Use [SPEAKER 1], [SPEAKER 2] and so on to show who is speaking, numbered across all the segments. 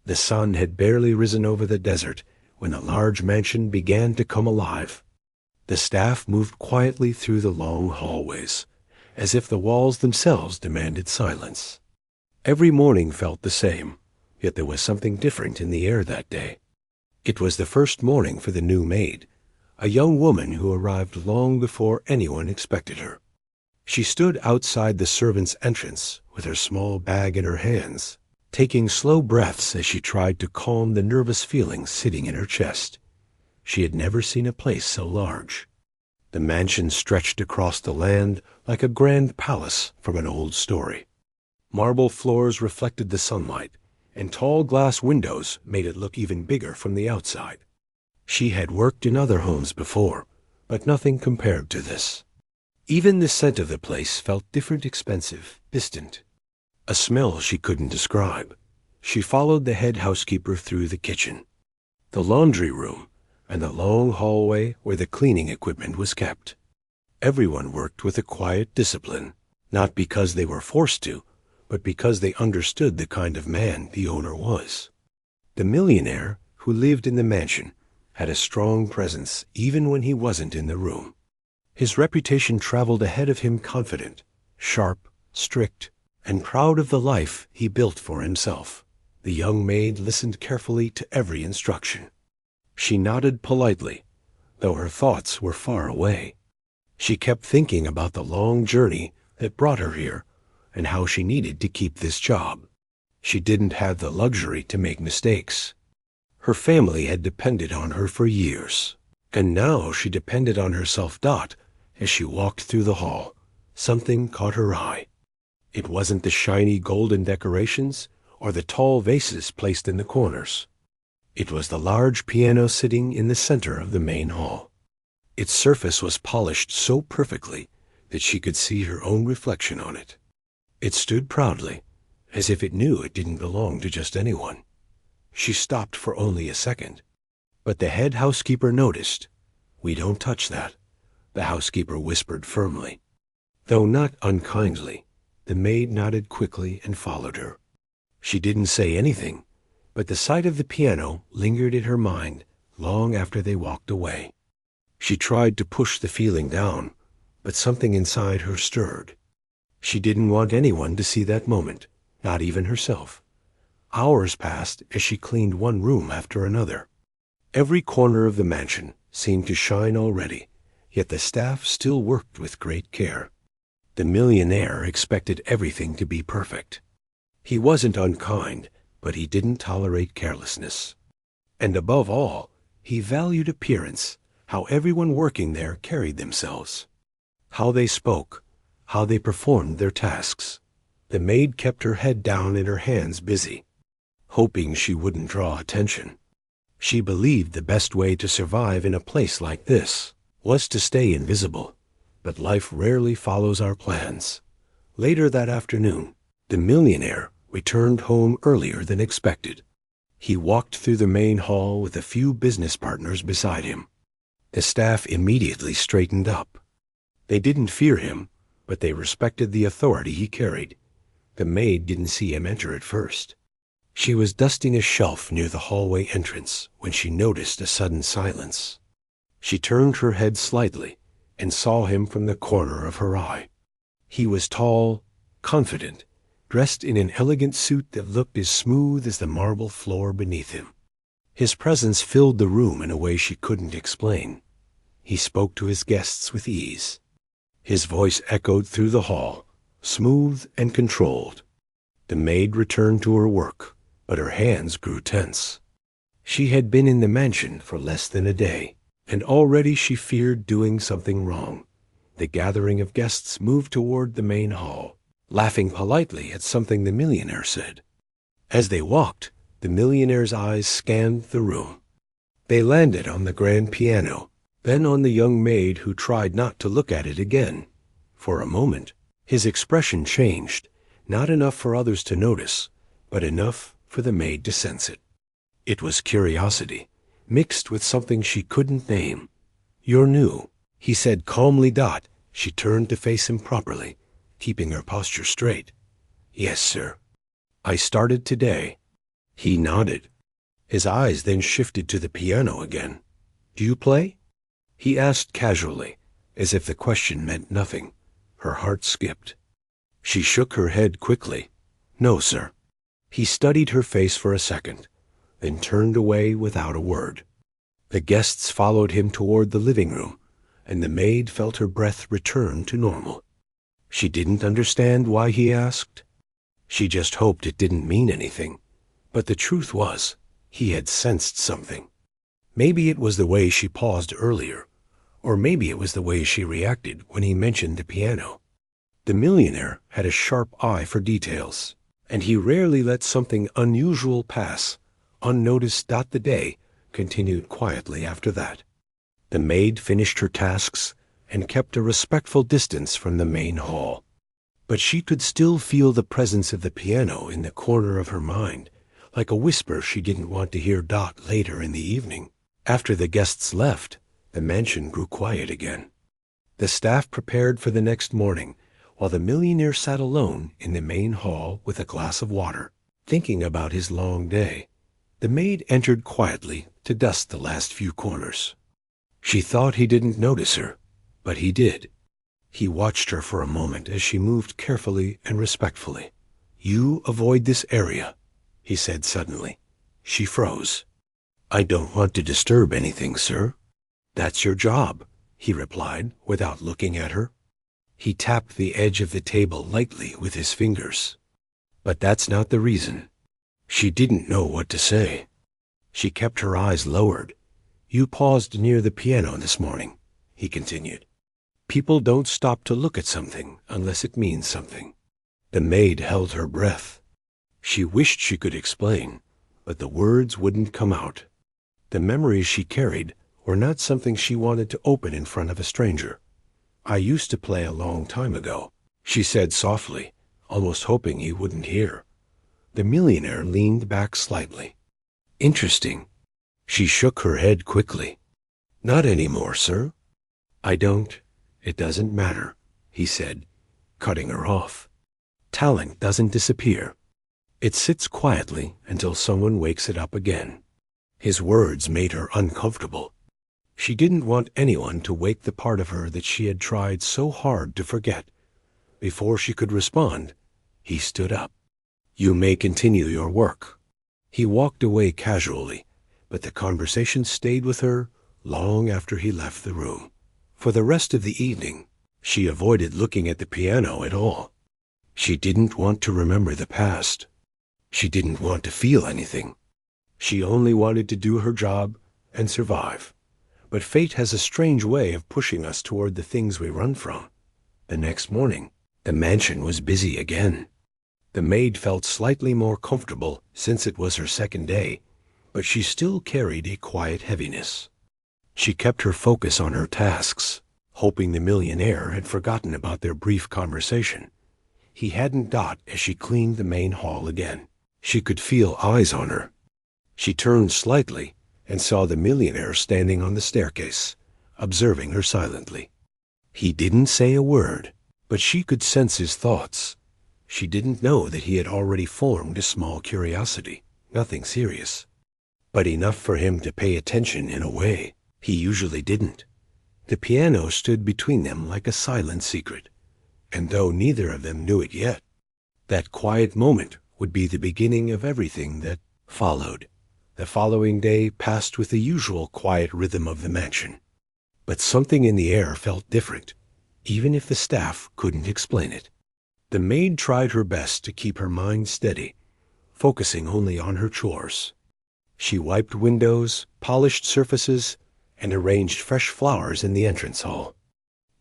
[SPEAKER 1] The sun had barely risen over the desert when the large mansion began to come alive. The staff moved quietly through the long hallways, as if the walls themselves demanded silence. Every morning felt the same, yet there was something different in the air that day. It was the first morning for the new maid, a young woman who arrived long before anyone expected her. She stood outside the servants' entrance with her small bag in her hands, taking slow breaths as she tried to calm the nervous feelings sitting in her chest. She had never seen a place so large. The mansion stretched across the land like a grand palace from an old story. Marble floors reflected the sunlight, and tall glass windows made it look even bigger from the outside. She had worked in other homes before, but nothing compared to this. Even the scent of the place felt different, expensive, distant. A smell she couldn't describe. She followed the head housekeeper through the kitchen, the laundry room, and the long hallway where the cleaning equipment was kept. Everyone worked with a quiet discipline, not because they were forced to, but because they understood the kind of man the owner was. The millionaire who lived in the mansion had a strong presence even when he wasn't in the room. His reputation traveled ahead of him, confident, sharp, strict, and proud of the life he built for himself. The young maid listened carefully to every instruction. She nodded politely, though her thoughts were far away. She kept thinking about the long journey that brought her here and how she needed to keep this job. She didn't have the luxury to make mistakes. Her family had depended on her for years, and now she depended on herself. As she walked through the hall, something caught her eye. It wasn't the shiny golden decorations or the tall vases placed in the corners. It was the large piano sitting in the center of the main hall. Its surface was polished so perfectly that she could see her own reflection on it. It stood proudly, as if it knew it didn't belong to just anyone. She stopped for only a second, but the head housekeeper noticed. "We don't touch that," the housekeeper whispered firmly. Though not unkindly, the maid nodded quickly and followed her. She didn't say anything, but the sight of the piano lingered in her mind long after they walked away. She tried to push the feeling down, but something inside her stirred. She didn't want anyone to see that moment, not even herself. Hours passed as she cleaned one room after another. Every corner of the mansion seemed to shine already, yet the staff still worked with great care. The millionaire expected everything to be perfect. He wasn't unkind, but he didn't tolerate carelessness. And above all, he valued appearance, how everyone working there carried themselves, how they spoke, how they performed their tasks. The maid kept her head down and her hands busy, hoping she wouldn't draw attention. She believed the best way to survive in a place like this was to stay invisible, but life rarely follows our plans. Later that afternoon, the millionaire returned home earlier than expected. He walked through the main hall with a few business partners beside him. The staff immediately straightened up. They didn't fear him, but they respected the authority he carried. The maid didn't see him enter at first. She was dusting a shelf near the hallway entrance when she noticed a sudden silence. She turned her head slightly and saw him from the corner of her eye. He was tall, confident, dressed in an elegant suit that looked as smooth as the marble floor beneath him. His presence filled the room in a way she couldn't explain. He spoke to his guests with ease. His voice echoed through the hall, smooth and controlled. The maid returned to her work, but her hands grew tense. She had been in the mansion for less than a day, and already she feared doing something wrong. The gathering of guests moved toward the main hall, laughing politely at something the millionaire said. As they walked, the millionaire's eyes scanned the room. They landed on the grand piano, then on the young maid who tried not to look at it again. For a moment, his expression changed, not enough for others to notice, but enough for the maid to sense it. It was curiosity, mixed with something she couldn't name. "You're new," he said calmly. She turned to face him properly, keeping her posture straight. "Yes, sir. I started today." He nodded. His eyes then shifted to the piano again. "Do you play?" he asked casually, as if the question meant nothing. Her heart skipped. She shook her head quickly. "No, sir." He studied her face for a second, then turned away without a word. The guests followed him toward the living room, and the maid felt her breath return to normal. She didn't understand why he asked. She just hoped it didn't mean anything. But the truth was, he had sensed something. Maybe it was the way she paused earlier, or maybe it was the way she reacted when he mentioned the piano. The millionaire had a sharp eye for details, and he rarely let something unusual pass unnoticed. The day continued quietly after that. The maid finished her tasks and kept a respectful distance from the main hall. But she could still feel the presence of the piano in the corner of her mind, like a whisper she didn't want to hear. Later in the evening, after the guests left, the mansion grew quiet again. The staff prepared for the next morning, while the millionaire sat alone in the main hall with a glass of water, thinking about his long day. The maid entered quietly to dust the last few corners. She thought he didn't notice her, but he did. He watched her for a moment as she moved carefully and respectfully. "You avoid this area," he said suddenly. She froze. "I don't want to disturb anything, sir." "That's your job," he replied without looking at her. He tapped the edge of the table lightly with his fingers. "But that's not the reason." She didn't know what to say. She kept her eyes lowered. "You paused near the piano this morning," he continued. "People don't stop to look at something unless it means something." The maid held her breath. She wished she could explain, but the words wouldn't come out. The memories she carried were not something she wanted to open in front of a stranger. "I used to play a long time ago," she said softly, almost hoping he wouldn't hear. The millionaire leaned back slightly. "Interesting." She shook her head quickly. "Not anymore, sir." It doesn't matter," he said, cutting her off. "Talent doesn't disappear. It sits quietly until someone wakes it up again." His words made her uncomfortable. She didn't want anyone to wake the part of her that she had tried so hard to forget. Before she could respond, he stood up. "You may continue your work." He walked away casually, but the conversation stayed with her long after he left the room. For the rest of the evening, she avoided looking at the piano at all. She didn't want to remember the past. She didn't want to feel anything. She only wanted to do her job and survive. But fate has a strange way of pushing us toward the things we run from. The next morning, the mansion was busy again. The maid felt slightly more comfortable since it was her second day, but she still carried a quiet heaviness. She kept her focus on her tasks, hoping the millionaire had forgotten about their brief conversation. He hadn't. As she cleaned the main hall again, she could feel eyes on her. She turned slightly and saw the millionaire standing on the staircase, observing her silently. He didn't say a word, but she could sense his thoughts. She didn't know that he had already formed a small curiosity, nothing serious, but enough for him to pay attention in a way he usually didn't. The piano stood between them like a silent secret, and though neither of them knew it yet, that quiet moment would be the beginning of everything that followed. The following day passed with the usual quiet rhythm of the mansion. But something in the air felt different, even if the staff couldn't explain it. The maid tried her best to keep her mind steady, focusing only on her chores. She wiped windows, polished surfaces, and arranged fresh flowers in the entrance hall.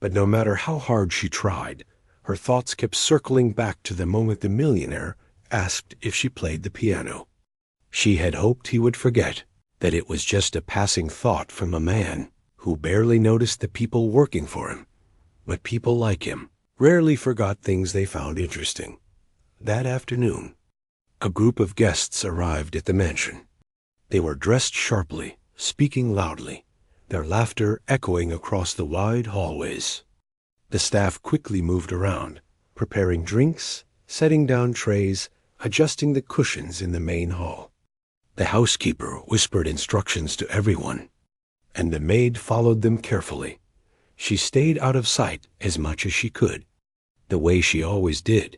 [SPEAKER 1] But no matter how hard she tried, her thoughts kept circling back to the moment the millionaire asked if she played the piano. She had hoped he would forget, that it was just a passing thought from a man who barely noticed the people working for him. But people like him rarely forgot things they found interesting. That afternoon, a group of guests arrived at the mansion. They were dressed sharply, speaking loudly, their laughter echoing across the wide hallways. The staff quickly moved around, preparing drinks, setting down trays, adjusting the cushions in the main hall. The housekeeper whispered instructions to everyone, and the maid followed them carefully. She stayed out of sight as much as she could, the way she always did,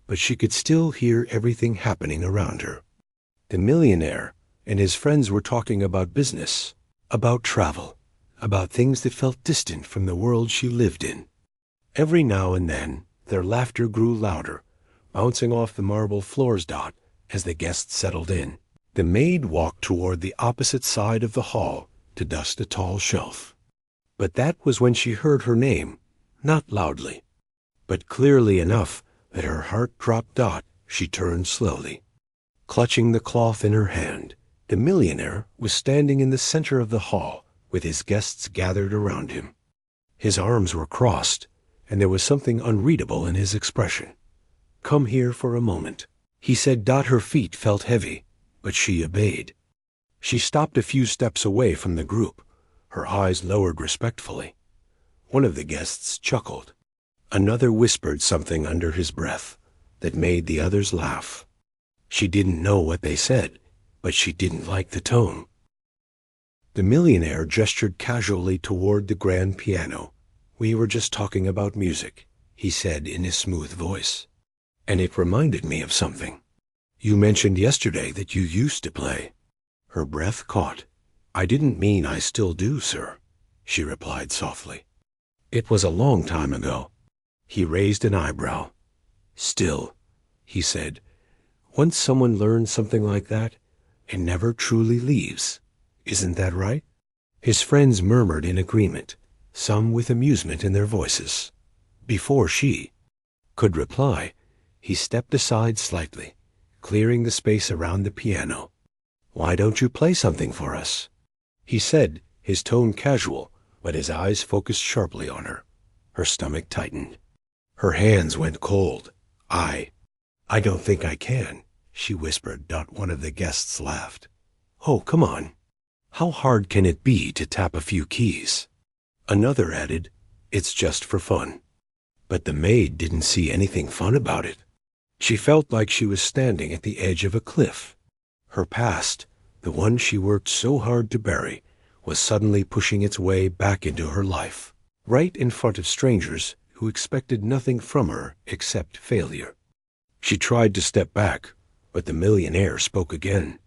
[SPEAKER 1] but she could still hear everything happening around her. The millionaire and his friends were talking about business, about travel, about things that felt distant from the world she lived in. Every now and then, their laughter grew louder, bouncing off the marble floors as the guests settled in. The maid walked toward the opposite side of the hall to dust a tall shelf. But that was when she heard her name, not loudly, but clearly enough that her heart dropped. She turned slowly. Clutching the cloth in her hand, the millionaire was standing in the center of the hall with his guests gathered around him. His arms were crossed, and there was something unreadable in his expression. "Come here for a moment," he said. Her feet felt heavy, but she obeyed. She stopped a few steps away from the group, her eyes lowered respectfully. One of the guests chuckled. Another whispered something under his breath that made the others laugh. She didn't know what they said, but she didn't like the tone. The millionaire gestured casually toward the grand piano. "We were just talking about music," he said in his smooth voice. "And it reminded me of something. You mentioned yesterday that you used to play." Her breath caught. "I didn't mean I still do, sir," she replied softly. "It was a long time ago." He raised an eyebrow. "Still," he said, "once someone learns something like that, it never truly leaves. Isn't that right?" His friends murmured in agreement, some with amusement in their voices. Before she could reply, he stepped aside slightly, clearing the space around the piano. "Why don't you play something for us?" he said, his tone casual, but his eyes focused sharply on her. Her stomach tightened. Her hands went cold. I don't think I can," she whispered. One of the guests laughed. "Oh, come on. How hard can it be to tap a few keys?" Another added, "It's just for fun." But the maid didn't see anything fun about it. She felt like she was standing at the edge of a cliff. Her past, the one she worked so hard to bury, was suddenly pushing its way back into her life, right in front of strangers who expected nothing from her except failure. She tried to step back, but the millionaire spoke again.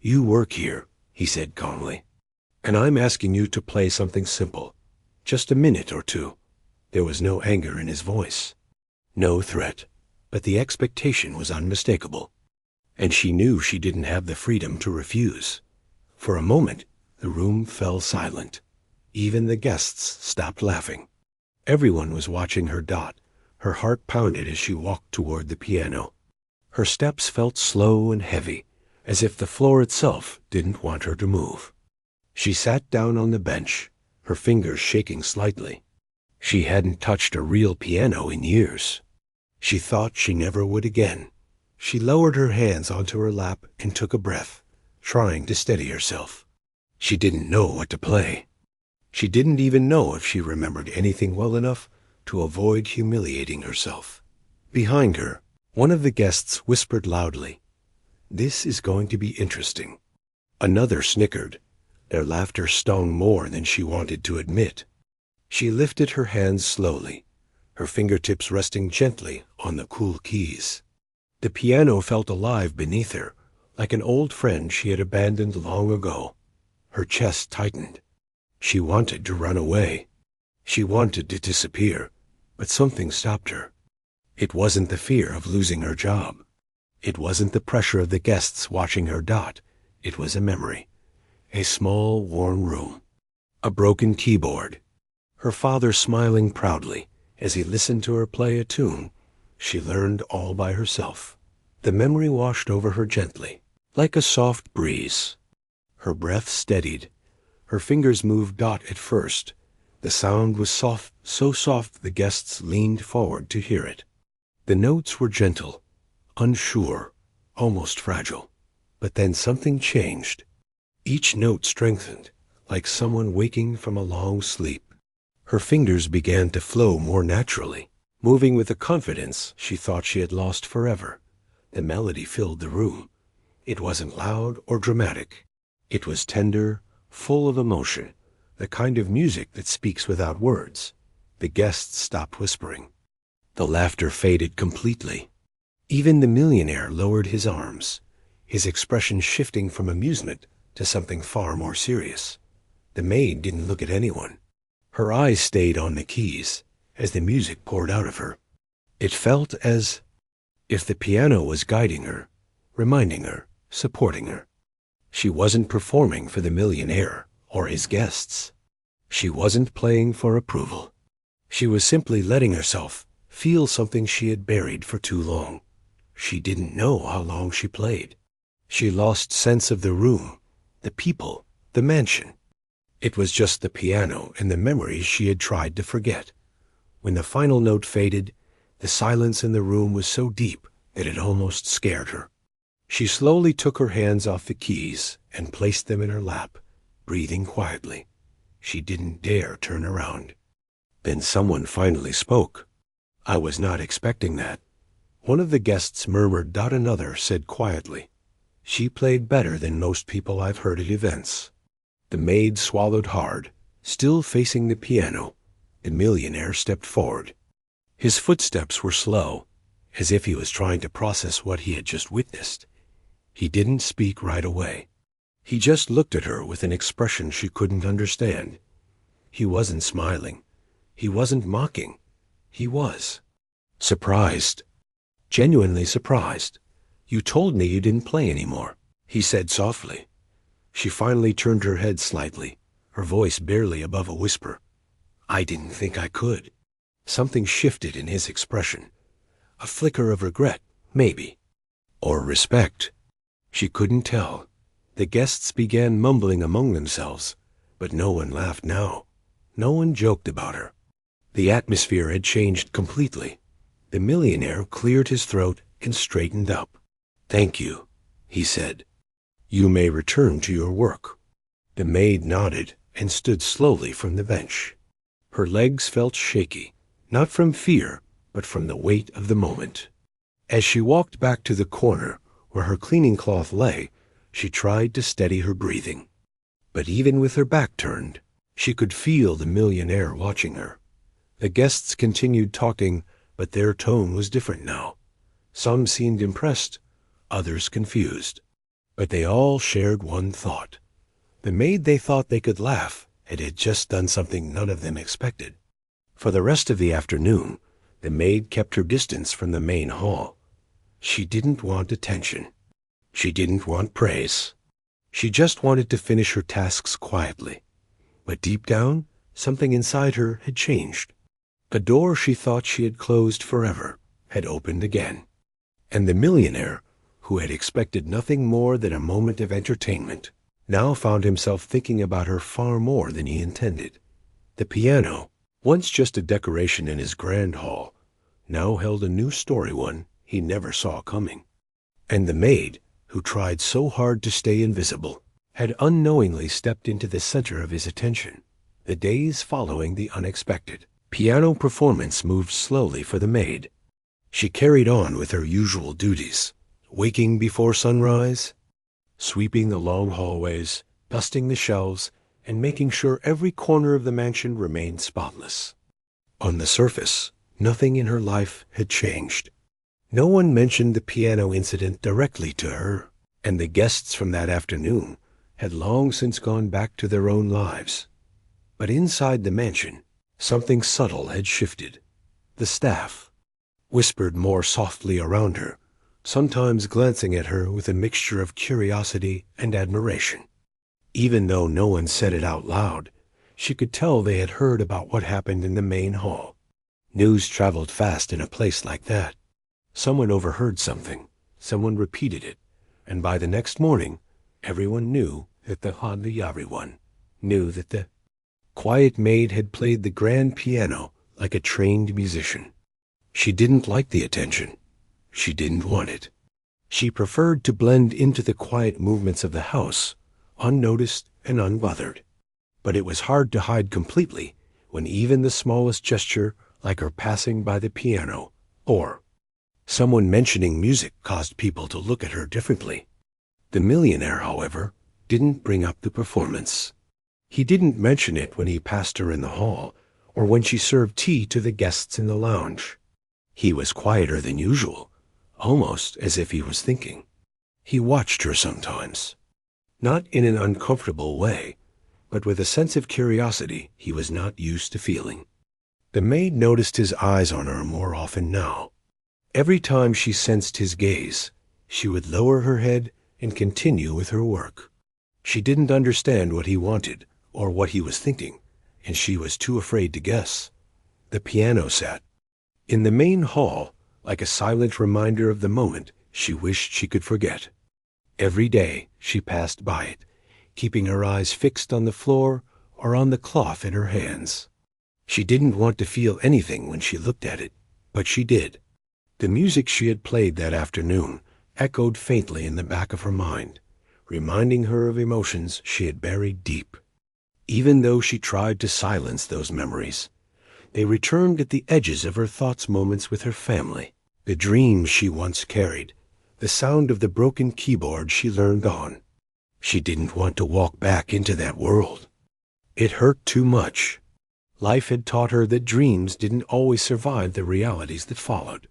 [SPEAKER 1] "You work here," he said calmly, "and I'm asking you to play something simple. Just a minute or two." There was no anger in his voice, no threat, but the expectation was unmistakable, and she knew she didn't have the freedom to refuse. For a moment, the room fell silent. Even the guests stopped laughing. Everyone was watching her. Her heart pounded as she walked toward the piano. Her steps felt slow and heavy, as if the floor itself didn't want her to move. She sat down on the bench, her fingers shaking slightly. She hadn't touched a real piano in years. She thought she never would again. She lowered her hands onto her lap and took a breath, trying to steady herself. She didn't know what to play. She didn't even know if she remembered anything well enough to avoid humiliating herself. Behind her, one of the guests whispered loudly, "This is going to be interesting." Another snickered. Their laughter stung more than she wanted to admit. She lifted her hands slowly, her fingertips resting gently on the cool keys. The piano felt alive beneath her, like an old friend she had abandoned long ago. Her chest tightened. She wanted to run away. She wanted to disappear, but something stopped her. It wasn't the fear of losing her job. It wasn't the pressure of the guests watching her. It was a memory. A small, warm room. A broken keyboard. Her father smiling proudly as he listened to her play a tune she learned all by herself. The memory washed over her gently, like a soft breeze. Her breath steadied. Her fingers moved. At first, the sound was soft, so soft the guests leaned forward to hear it. The notes were gentle, unsure, almost fragile. But then something changed. Each note strengthened, like someone waking from a long sleep. Her fingers began to flow more naturally, moving with a confidence she thought she had lost forever. The melody filled the room, It wasn't loud or dramatic. It was tender, full of emotion, the kind of music that speaks without words. The guests stopped whispering. The laughter faded completely. Even the millionaire lowered his arms, his expression shifting from amusement to something far more serious. The maid didn't look at anyone. Her eyes stayed on the keys as the music poured out of her. It felt as if the piano was guiding her, reminding her, supporting her. She wasn't performing for the millionaire or his guests. She wasn't playing for approval. She was simply letting herself feel something she had buried for too long. She didn't know how long she played. She lost sense of the room, the people, the mansion. It was just the piano and the memories she had tried to forget. When the final note faded, the silence in the room was so deep that it almost scared her. She slowly took her hands off the keys and placed them in her lap, breathing quietly. She didn't dare turn around. Then someone finally spoke. "I was not expecting that." One of the guests murmured. Another said quietly, "She played better than most people I've heard at events." The maid swallowed hard, still facing the piano. The millionaire stepped forward. His footsteps were slow, as if he was trying to process what he had just witnessed. He didn't speak right away. He just looked at her with an expression she couldn't understand. He wasn't smiling. He wasn't mocking. He was surprised. Genuinely surprised. "You told me you didn't play anymore," he said softly. She finally turned her head slightly, her voice barely above a whisper. "I didn't think I could." Something shifted in his expression. A flicker of regret, maybe. Or respect. She couldn't tell. The guests began mumbling among themselves, but no one laughed now. No one joked about her. The atmosphere had changed completely. The millionaire cleared his throat and straightened up. "Thank you," he said. "You may return to your work." The maid nodded and stood slowly from the bench. Her legs felt shaky, not from fear, but from the weight of the moment. As she walked back to the corner where her cleaning cloth lay, she tried to steady her breathing. But even with her back turned, she could feel the millionaire watching her. The guests continued talking, but their tone was different now. Some seemed impressed, others confused. But they all shared one thought. The maid they thought they could laugh and had just done something none of them expected. For the rest of the afternoon, the maid kept her distance from the main hall. She didn't want attention. She didn't want praise. She just wanted to finish her tasks quietly. But deep down, something inside her had changed. A door she thought she had closed forever had opened again. And the millionaire, who had expected nothing more than a moment of entertainment, now found himself thinking about her far more than he intended. The piano, once just a decoration in his grand hall, now held a new story, one he never saw coming. And the maid, who tried so hard to stay invisible, had unknowingly stepped into the center of his attention. The days following the unexpected piano performance moved slowly for the maid. She carried on with her usual duties, waking before sunrise, sweeping the long hallways, dusting the shelves, and making sure every corner of the mansion remained spotless. On the surface, nothing in her life had changed. No one mentioned the piano incident directly to her, and the guests from that afternoon had long since gone back to their own lives. But inside the mansion, something subtle had shifted. The staff whispered more softly around her, sometimes glancing at her with a mixture of curiosity and admiration. Even though no one said it out loud, she could tell they had heard about what happened in the main hall. News traveled fast in a place like that. Someone overheard something, someone repeated it, and by the next morning, everyone knew that everyone knew that the quiet maid had played the grand piano like a trained musician. She didn't like the attention. She didn't want it. She preferred to blend into the quiet movements of the house, unnoticed and unbothered. But it was hard to hide completely when even the smallest gesture, like her passing by the piano, or someone mentioning music, caused people to look at her differently. The millionaire, however, didn't bring up the performance. He didn't mention it when he passed her in the hall, or when she served tea to the guests in the lounge. He was quieter than usual, almost as if he was thinking. He watched her sometimes, not in an uncomfortable way, but with a sense of curiosity he was not used to feeling. The maid noticed his eyes on her more often now. Every time she sensed his gaze, she would lower her head and continue with her work. She didn't understand what he wanted or what he was thinking, and she was too afraid to guess. The piano sat in the main hall, like a silent reminder of the moment she wished she could forget. Every day she passed by it, keeping her eyes fixed on the floor or on the cloth in her hands. She didn't want to feel anything when she looked at it, but she did. The music she had played that afternoon echoed faintly in the back of her mind, reminding her of emotions she had buried deep. Even though she tried to silence those memories, they returned at the edges of her thoughts moments with her family, the dreams she once carried, the sound of the broken keyboard she learned on. She didn't want to walk back into that world. It hurt too much. Life had taught her that dreams didn't always survive the realities that followed.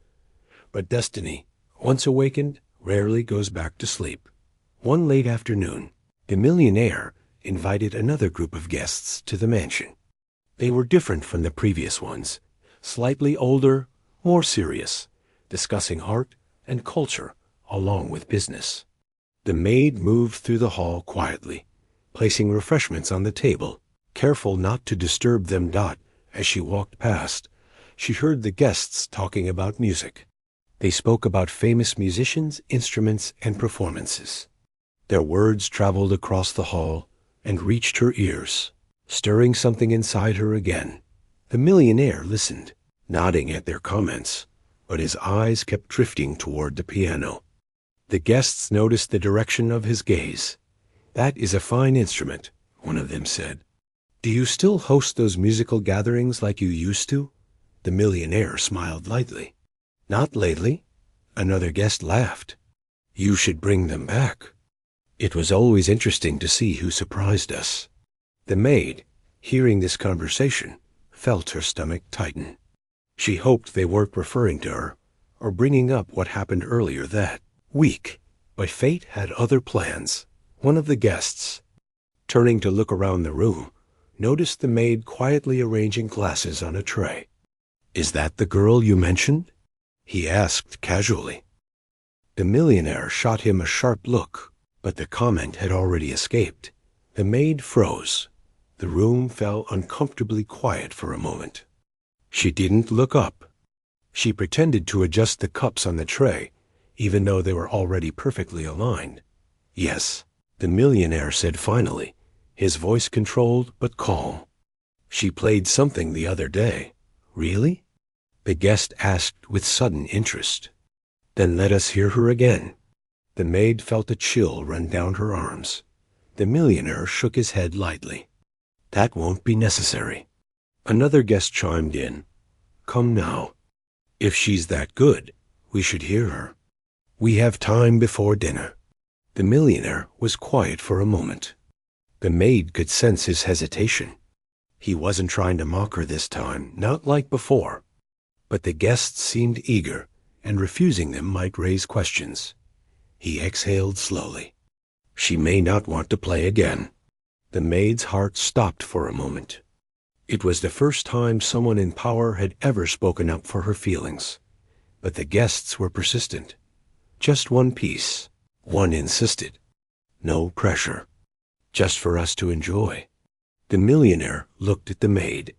[SPEAKER 1] But destiny, once awakened, rarely goes back to sleep. One late afternoon, the millionaire invited another group of guests to the mansion. They were different from the previous ones, slightly older, more serious, discussing art and culture along with business. The maid moved through the hall quietly, placing refreshments on the table, careful not to disturb them. As she walked past, she heard the guests talking about music. They spoke about famous musicians, instruments, and performances. Their words traveled across the hall and reached her ears, stirring something inside her again. The millionaire listened, nodding at their comments, but his eyes kept drifting toward the piano. The guests noticed the direction of his gaze. "That is a fine instrument," one of them said. "Do you still host those musical gatherings like you used to?" The millionaire smiled lightly. "Not lately." Another guest laughed. "You should bring them back. It was always interesting to see who surprised us." The maid, hearing this conversation, felt her stomach tighten. She hoped they weren't referring to her or bringing up what happened earlier that week, but fate had other plans. One of the guests, turning to look around the room, noticed the maid quietly arranging glasses on a tray. "Is that the girl you mentioned?" he asked casually. The millionaire shot him a sharp look, but the comment had already escaped. The maid froze. The room fell uncomfortably quiet for a moment. She didn't look up. She pretended to adjust the cups on the tray, even though they were already perfectly aligned. "Yes," the millionaire said finally, his voice controlled but calm. "She played something the other day." "Really?" the guest asked with sudden interest. "Then let us hear her again." The maid felt a chill run down her arms. The millionaire shook his head lightly. "That won't be necessary." Another guest chimed in. "Come now. If she's that good, we should hear her. We have time before dinner." The millionaire was quiet for a moment. The maid could sense his hesitation. He wasn't trying to mock her this time, not like before. But the guests seemed eager, and refusing them might raise questions. He exhaled slowly. She may not want to play again. The maid's heart stopped for a moment. It was the first time someone in power had ever spoken up for her feelings. But the guests were persistent. "Just one piece," one insisted. "No pressure. Just for us to enjoy." The millionaire looked at the maid.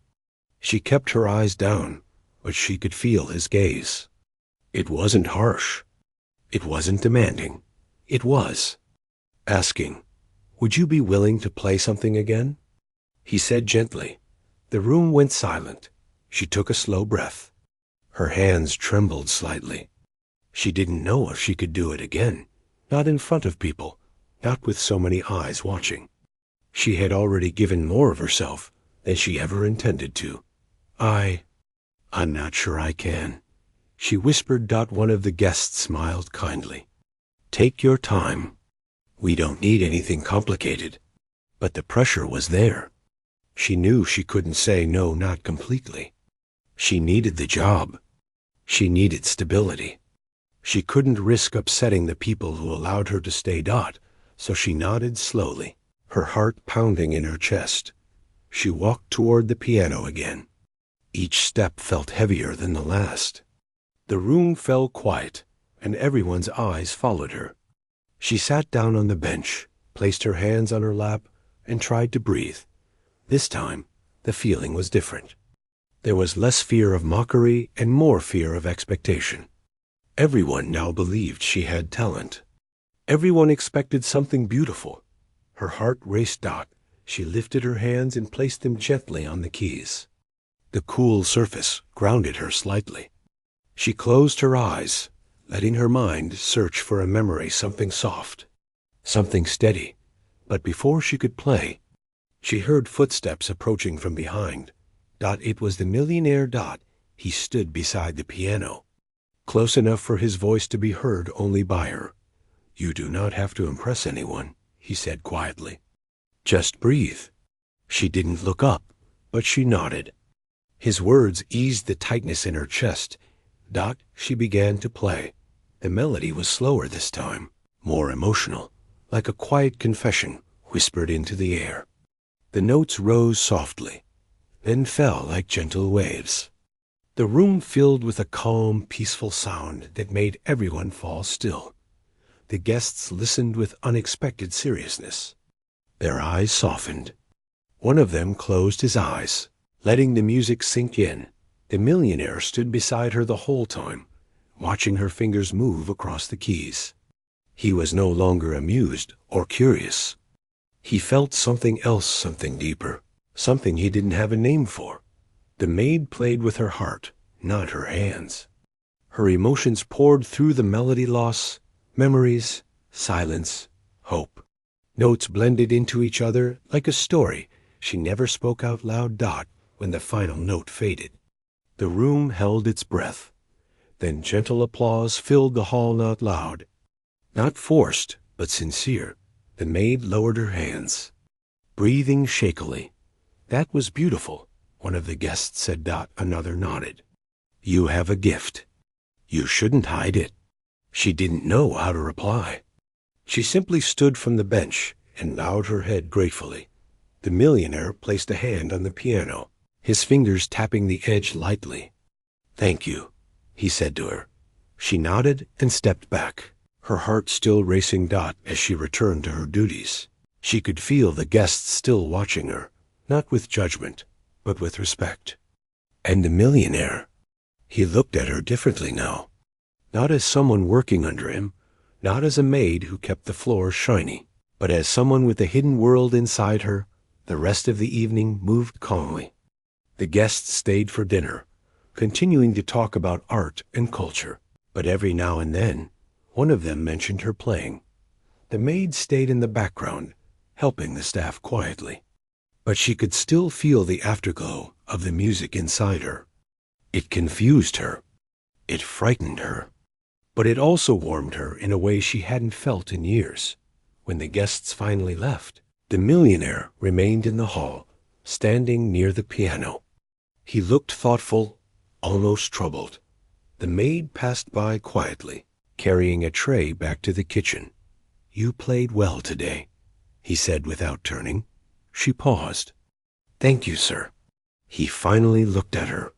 [SPEAKER 1] She kept her eyes down, but she could feel his gaze. It wasn't harsh. It wasn't demanding. It was asking, "Would you be willing to play something again?" He said gently. The room went silent. She took a slow breath. Her hands trembled slightly. She didn't know if she could do it again. Not in front of people. Not with so many eyes watching. She had already given more of herself than she ever intended to. I'm not sure I can," she whispered. One of the guests smiled kindly. "Take your time. We don't need anything complicated. But the pressure was there. She knew she couldn't say no, not completely. She needed the job. She needed stability. She couldn't risk upsetting the people who allowed her to stay. So she nodded slowly, her heart pounding in her chest. She walked toward the piano again. Each step felt heavier than the last. The room fell quiet, and everyone's eyes followed her. She sat down on the bench, placed her hands on her lap, and tried to breathe. This time, the feeling was different. There was less fear of mockery and more fear of expectation. Everyone now believed she had talent. Everyone expected something beautiful. Her heart raced. She lifted her hands and placed them gently on the keys. The cool surface grounded her slightly. She closed her eyes, letting her mind search for a memory, something soft, something steady. But before she could play, she heard footsteps approaching from behind. It was the millionaire. He stood beside the piano, close enough for his voice to be heard only by her. You do not have to impress anyone, he said quietly. Just breathe. She didn't look up, but she nodded. His words eased the tightness in her chest. She began to play. The melody was slower this time, more emotional, like a quiet confession whispered into the air. The notes rose softly, then fell like gentle waves. The room filled with a calm, peaceful sound that made everyone fall still. The guests listened with unexpected seriousness. Their eyes softened. One of them closed his eyes, letting the music sink in. The millionaire stood beside her the whole time, watching her fingers move across the keys. He was no longer amused or curious. He felt something else, something deeper, something he didn't have a name for. The maid played with her heart, not her hands. Her emotions poured through the melody: loss, memories, silence, hope. Notes blended into each other like a story she never spoke out loud. When the final note faded, the room held its breath. Then gentle applause filled the hall, not loud, not forced, but sincere. The maid lowered her hands, breathing shakily. That was beautiful, one of the guests said. Another nodded. You have a gift. You shouldn't hide it. She didn't know how to reply. She simply stood from the bench and bowed her head gratefully. The millionaire placed a hand on the piano, his fingers tapping the edge lightly. Thank you, he said to her. She nodded and stepped back, her heart still racing. As she returned to her duties, she could feel the guests still watching her, not with judgment, but with respect. And the millionaire, he looked at her differently now, not as someone working under him, not as a maid who kept the floor shiny, but as someone with a hidden world inside her. The rest of the evening moved calmly. The guests stayed for dinner, continuing to talk about art and culture, but every now and then, one of them mentioned her playing. The maid stayed in the background, helping the staff quietly, but she could still feel the afterglow of the music inside her. It confused her. It frightened her. But it also warmed her in a way she hadn't felt in years. When the guests finally left, the millionaire remained in the hall, standing near the piano. He looked thoughtful, almost troubled. The maid passed by quietly, carrying a tray back to the kitchen. You played well today, he said without turning. She paused. Thank you, sir. He finally looked at her.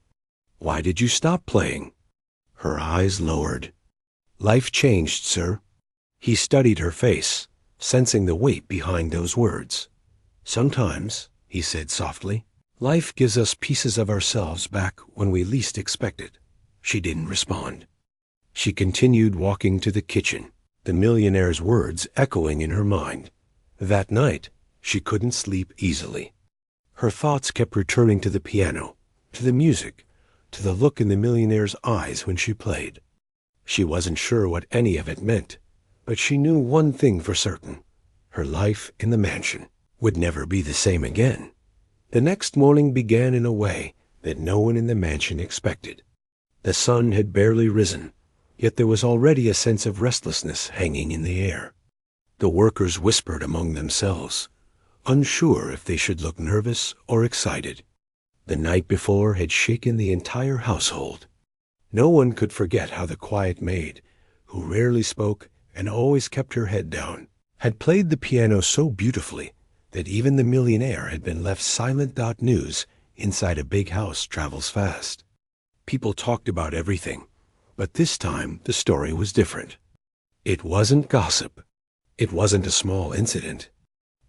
[SPEAKER 1] Why did you stop playing? Her eyes lowered. Life changed, sir. He studied her face, sensing the weight behind those words. Sometimes, he said softly, life gives us pieces of ourselves back when we least expect it. She didn't respond. She continued walking to the kitchen, the millionaire's words echoing in her mind. That night, she couldn't sleep easily. Her thoughts kept returning to the piano, to the music, to the look in the millionaire's eyes when she played. She wasn't sure what any of it meant, but she knew one thing for certain. Her life in the mansion would never be the same again. The next morning began in a way that no one in the mansion expected. The sun had barely risen, yet there was already a sense of restlessness hanging in the air. The workers whispered among themselves, unsure if they should look nervous or excited. The night before had shaken the entire household. No one could forget how the quiet maid, who rarely spoke and always kept her head down, had played the piano so beautifully that even the millionaire had been left silent. News inside a big house travels fast. People talked about everything, but this time the story was different. It wasn't gossip. It wasn't a small incident.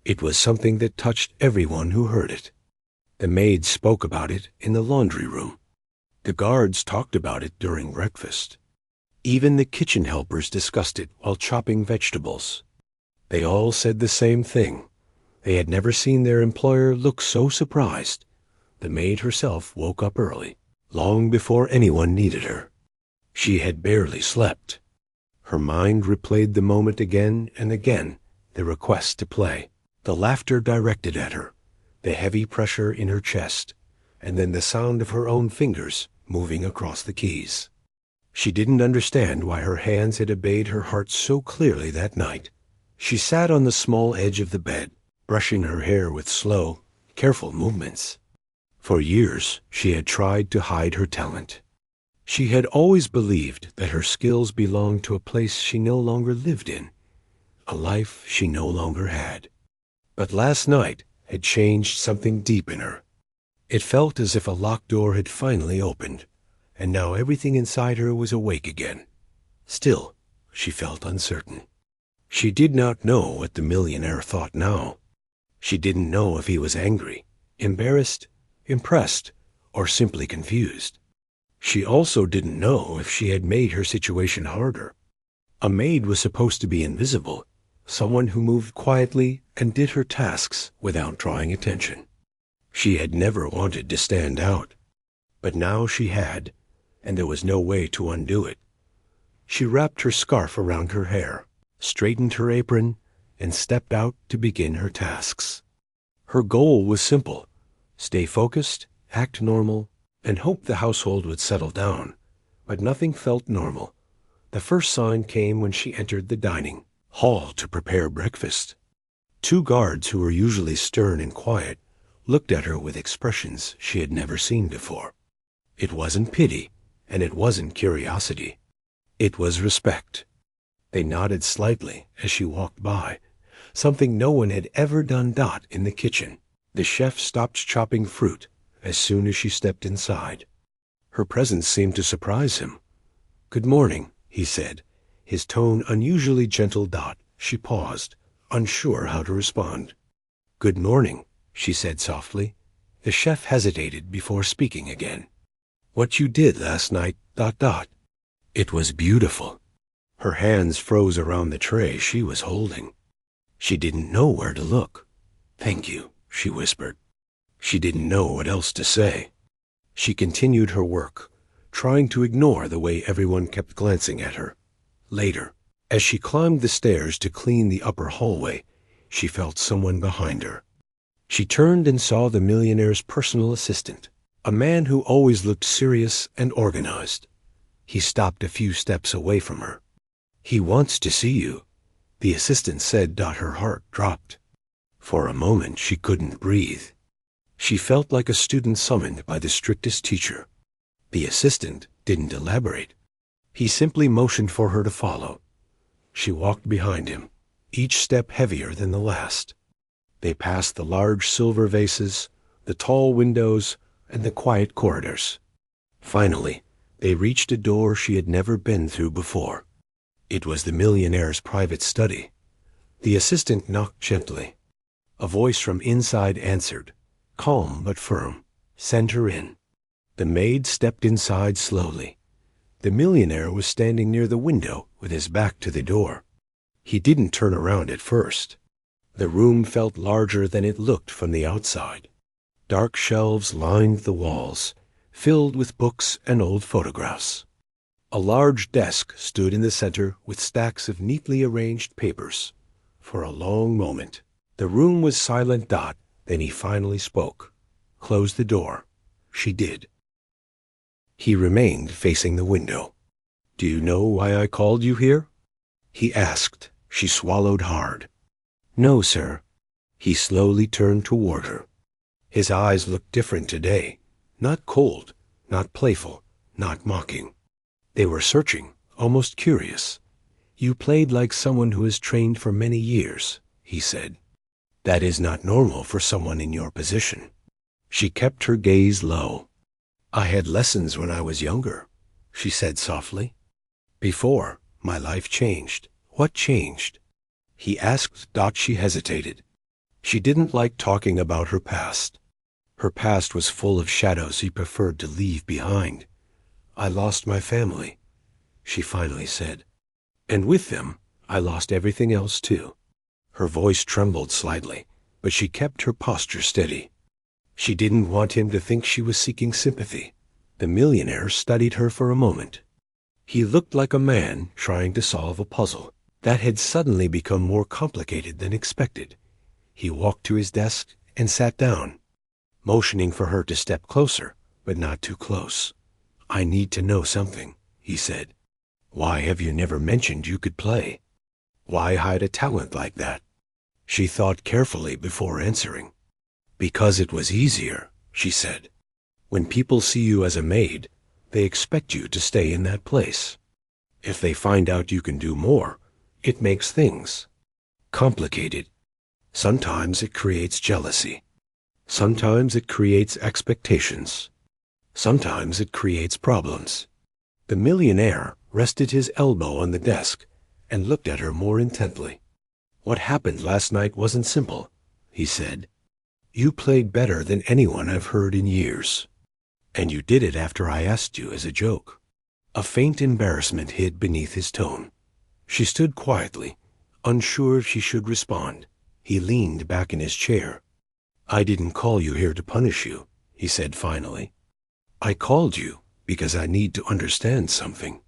[SPEAKER 1] It was something that touched everyone who heard it. The maid spoke about it in the laundry room. The guards talked about it during breakfast. Even the kitchen helpers discussed it while chopping vegetables. They all said the same thing. They had never seen their employer look so surprised. The maid herself woke up early, long before anyone needed her. She had barely slept. Her mind replayed the moment again and again, the request to play, the laughter directed at her, the heavy pressure in her chest, and then the sound of her own fingers moving across the keys. She didn't understand why her hands had obeyed her heart so clearly that night. She sat on the small edge of the bed, brushing her hair with slow, careful movements. For years, she had tried to hide her talent. She had always believed that her skills belonged to a place she no longer lived in, a life she no longer had. But last night had changed something deep in her. It felt as if a locked door had finally opened, and now everything inside her was awake again. Still, she felt uncertain. She did not know what the millionaire thought now. She didn't know if he was angry, embarrassed, impressed, or simply confused. She also didn't know if she had made her situation harder. A maid was supposed to be invisible, someone who moved quietly and did her tasks without drawing attention. She had never wanted to stand out, but now she had, and there was no way to undo it. She wrapped her scarf around her hair, straightened her apron, and stepped out to begin her tasks. Her goal was simple: stay focused, act normal, and hope the household would settle down. But nothing felt normal. The first sign came when she entered the dining hall to prepare breakfast. Two guards, who were usually stern and quiet, looked at her with expressions she had never seen before. It wasn't pity, and it wasn't curiosity. It was respect. They nodded slightly as she walked by, something no one had ever done. In the kitchen, the chef stopped chopping fruit as soon as she stepped inside. Her presence seemed to surprise him. "Good morning," he said, his tone unusually gentle. She paused, unsure how to respond. "Good morning," she said softly. The chef hesitated before speaking again. "What you did last night, ... It was beautiful." Her hands froze around the tray she was holding. She didn't know where to look. "Thank you," she whispered. She didn't know what else to say. She continued her work, trying to ignore the way everyone kept glancing at her. Later, as she climbed the stairs to clean the upper hallway, she felt someone behind her. She turned and saw the millionaire's personal assistant, a man who always looked serious and organized. He stopped a few steps away from her. "He wants to see you," the assistant said. Her heart dropped. For a moment she couldn't breathe. She felt like a student summoned by the strictest teacher. The assistant didn't elaborate. He simply motioned for her to follow. She walked behind him, each step heavier than the last. They passed the large silver vases, the tall windows, and the quiet corridors. Finally, they reached a door she had never been through before. It was the millionaire's private study. The assistant knocked gently. A voice from inside answered, calm but firm. "Send her in." The maid stepped inside slowly. The millionaire was standing near the window with his back to the door. He didn't turn around at first. The room felt larger than it looked from the outside. Dark shelves lined the walls, filled with books and old photographs. A large desk stood in the center with stacks of neatly arranged papers. For a long moment, the room was silent. Then he finally spoke. "Close the door." She did. He remained facing the window. "Do you know why I called you here?" he asked, She swallowed hard. No, sir. He slowly turned toward her. His eyes looked different today. Not cold, not playful, not mocking. They were searching, almost curious. You played like someone who has trained for many years, he said. That is not normal for someone in your position. She kept her gaze low. I had lessons when I was younger, she said softly. Before, my life changed. What changed? He asked. She hesitated. She didn't like talking about her past. Her past was full of shadows he preferred to leave behind. I lost my family, she finally said. And with them, I lost everything else too. Her voice trembled slightly, but she kept her posture steady. She didn't want him to think she was seeking sympathy. The millionaire studied her for a moment. He looked like a man trying to solve a puzzle that had suddenly become more complicated than expected. He walked to his desk and sat down, motioning for her to step closer, but not too close. I need to know something, he said. Why have you never mentioned you could play? Why hide a talent like that? She thought carefully before answering. Because it was easier, she said. When people see you as a maid, they expect you to stay in that place. If they find out you can do more, it makes things complicated. Sometimes it creates jealousy. Sometimes it creates expectations. Sometimes it creates problems. The millionaire rested his elbow on the desk and looked at her more intently. What happened last night wasn't simple, he said. You played better than anyone I've heard in years. And you did it after I asked you as a joke. A faint embarrassment hid beneath his tone. She stood quietly, unsure if she should respond. He leaned back in his chair. I didn't call you here to punish you, he said finally. I called you because I need to understand something.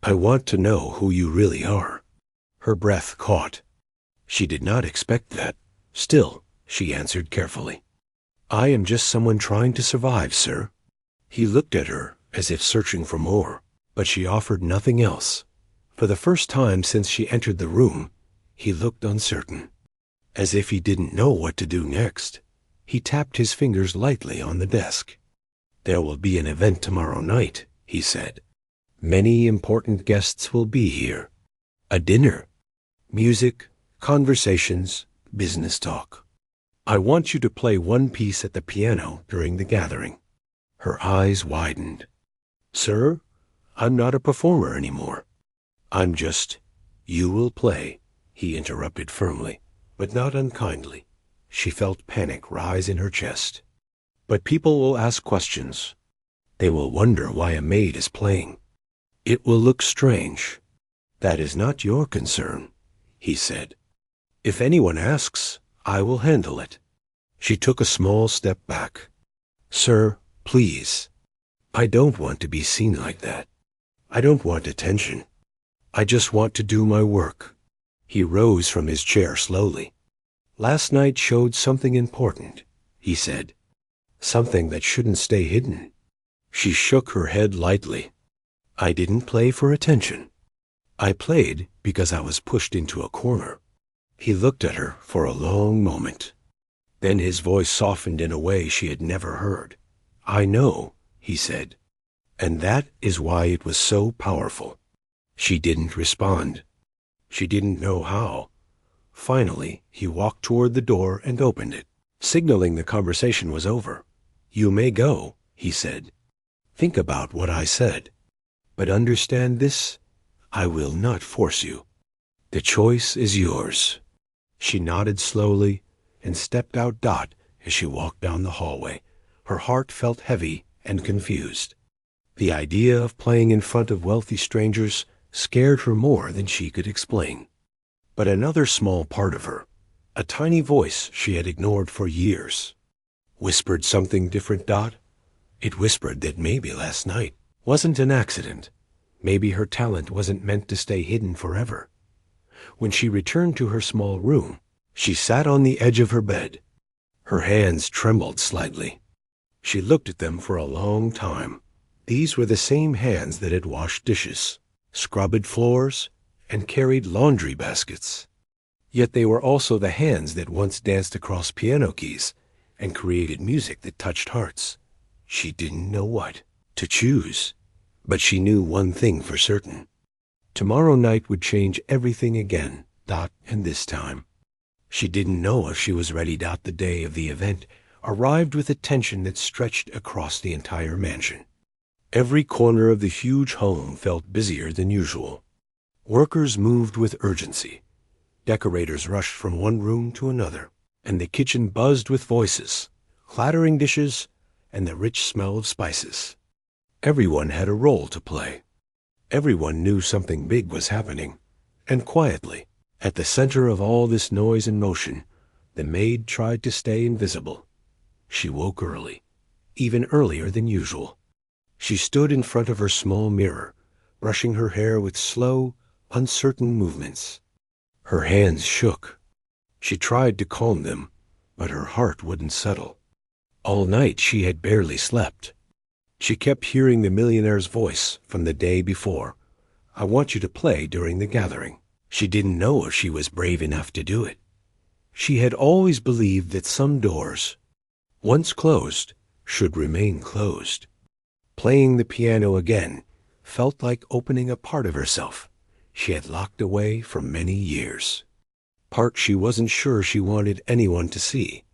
[SPEAKER 1] I want to know who you really are. Her breath caught. She did not expect that. Still, she answered carefully. I am just someone trying to survive, sir. He looked at her as if searching for more, but she offered nothing else. For the first time since she entered the room, he looked uncertain, as if he didn't know what to do next. He tapped his fingers lightly on the desk. There will be an event tomorrow night, he said. Many important guests will be here. A dinner, music, conversations, business talk. I want you to play one piece at the piano during the gathering. Her eyes widened. Sir, I'm not a performer anymore. I'm just— You will play, he interrupted firmly, but not unkindly. She felt panic rise in her chest. But people will ask questions. They will wonder why a maid is playing. It will look strange. That is not your concern, he said. If anyone asks, I will handle it. She took a small step back. Sir, please. I don't want to be seen like that. I don't want attention. I just want to do my work. He rose from his chair slowly. Last night showed something important, he said. Something that shouldn't stay hidden. She shook her head lightly. I didn't play for attention. I played because I was pushed into a corner. He looked at her for a long moment. Then his voice softened in a way she had never heard. I know, he said. And that is why it was so powerful. She didn't respond. She didn't know how. Finally, he walked toward the door and opened it, signaling the conversation was over. You may go, he said. Think about what I said. But understand this, I will not force you. The choice is yours. She nodded slowly and stepped out. As she walked down the hallway, her heart felt heavy and confused. The idea of playing in front of wealthy strangers scared her more than she could explain. But another small part of her, a tiny voice she had ignored for years, whispered something different. It whispered that maybe last night wasn't an accident. Maybe her talent wasn't meant to stay hidden forever. When she returned to her small room, she sat on the edge of her bed. Her hands trembled slightly. She looked at them for a long time. These were the same hands that had washed dishes, scrubbed floors, and carried laundry baskets. Yet they were also the hands that once danced across piano keys and created music that touched hearts. She didn't know what to choose, but she knew one thing for certain. Tomorrow night would change everything again, and this time. She didn't know if she was ready. The day of the event arrived with a tension that stretched across the entire mansion. Every corner of the huge home felt busier than usual. Workers moved with urgency. Decorators rushed from one room to another, and the kitchen buzzed with voices, clattering dishes, and the rich smell of spices. Everyone had a role to play. Everyone knew something big was happening, and quietly, at the center of all this noise and motion, the maid tried to stay invisible. She woke early, even earlier than usual. She stood in front of her small mirror, brushing her hair with slow, uncertain movements. Her hands shook. She tried to calm them, but her heart wouldn't settle. All night she had barely slept. She kept hearing the millionaire's voice from the day before. "I want you to play during the gathering." She didn't know if she was brave enough to do it. She had always believed that some doors, once closed, should remain closed. Playing the piano again felt like opening a part of herself she had locked away for many years. Part she wasn't sure she wanted anyone to see,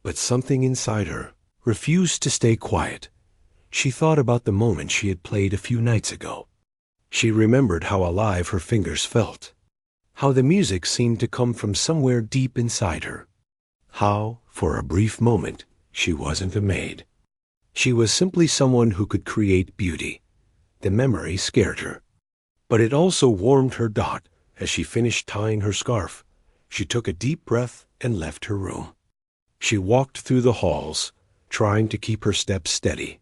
[SPEAKER 1] but something inside her refused to stay quiet. She thought about the moment she had played a few nights ago. She remembered how alive her fingers felt, how the music seemed to come from somewhere deep inside her, how, for a brief moment, she wasn't a maid. She was simply someone who could create beauty. The memory scared her, but it also warmed her. As she finished tying her scarf, she took a deep breath and left her room. She walked through the halls, trying to keep her steps steady.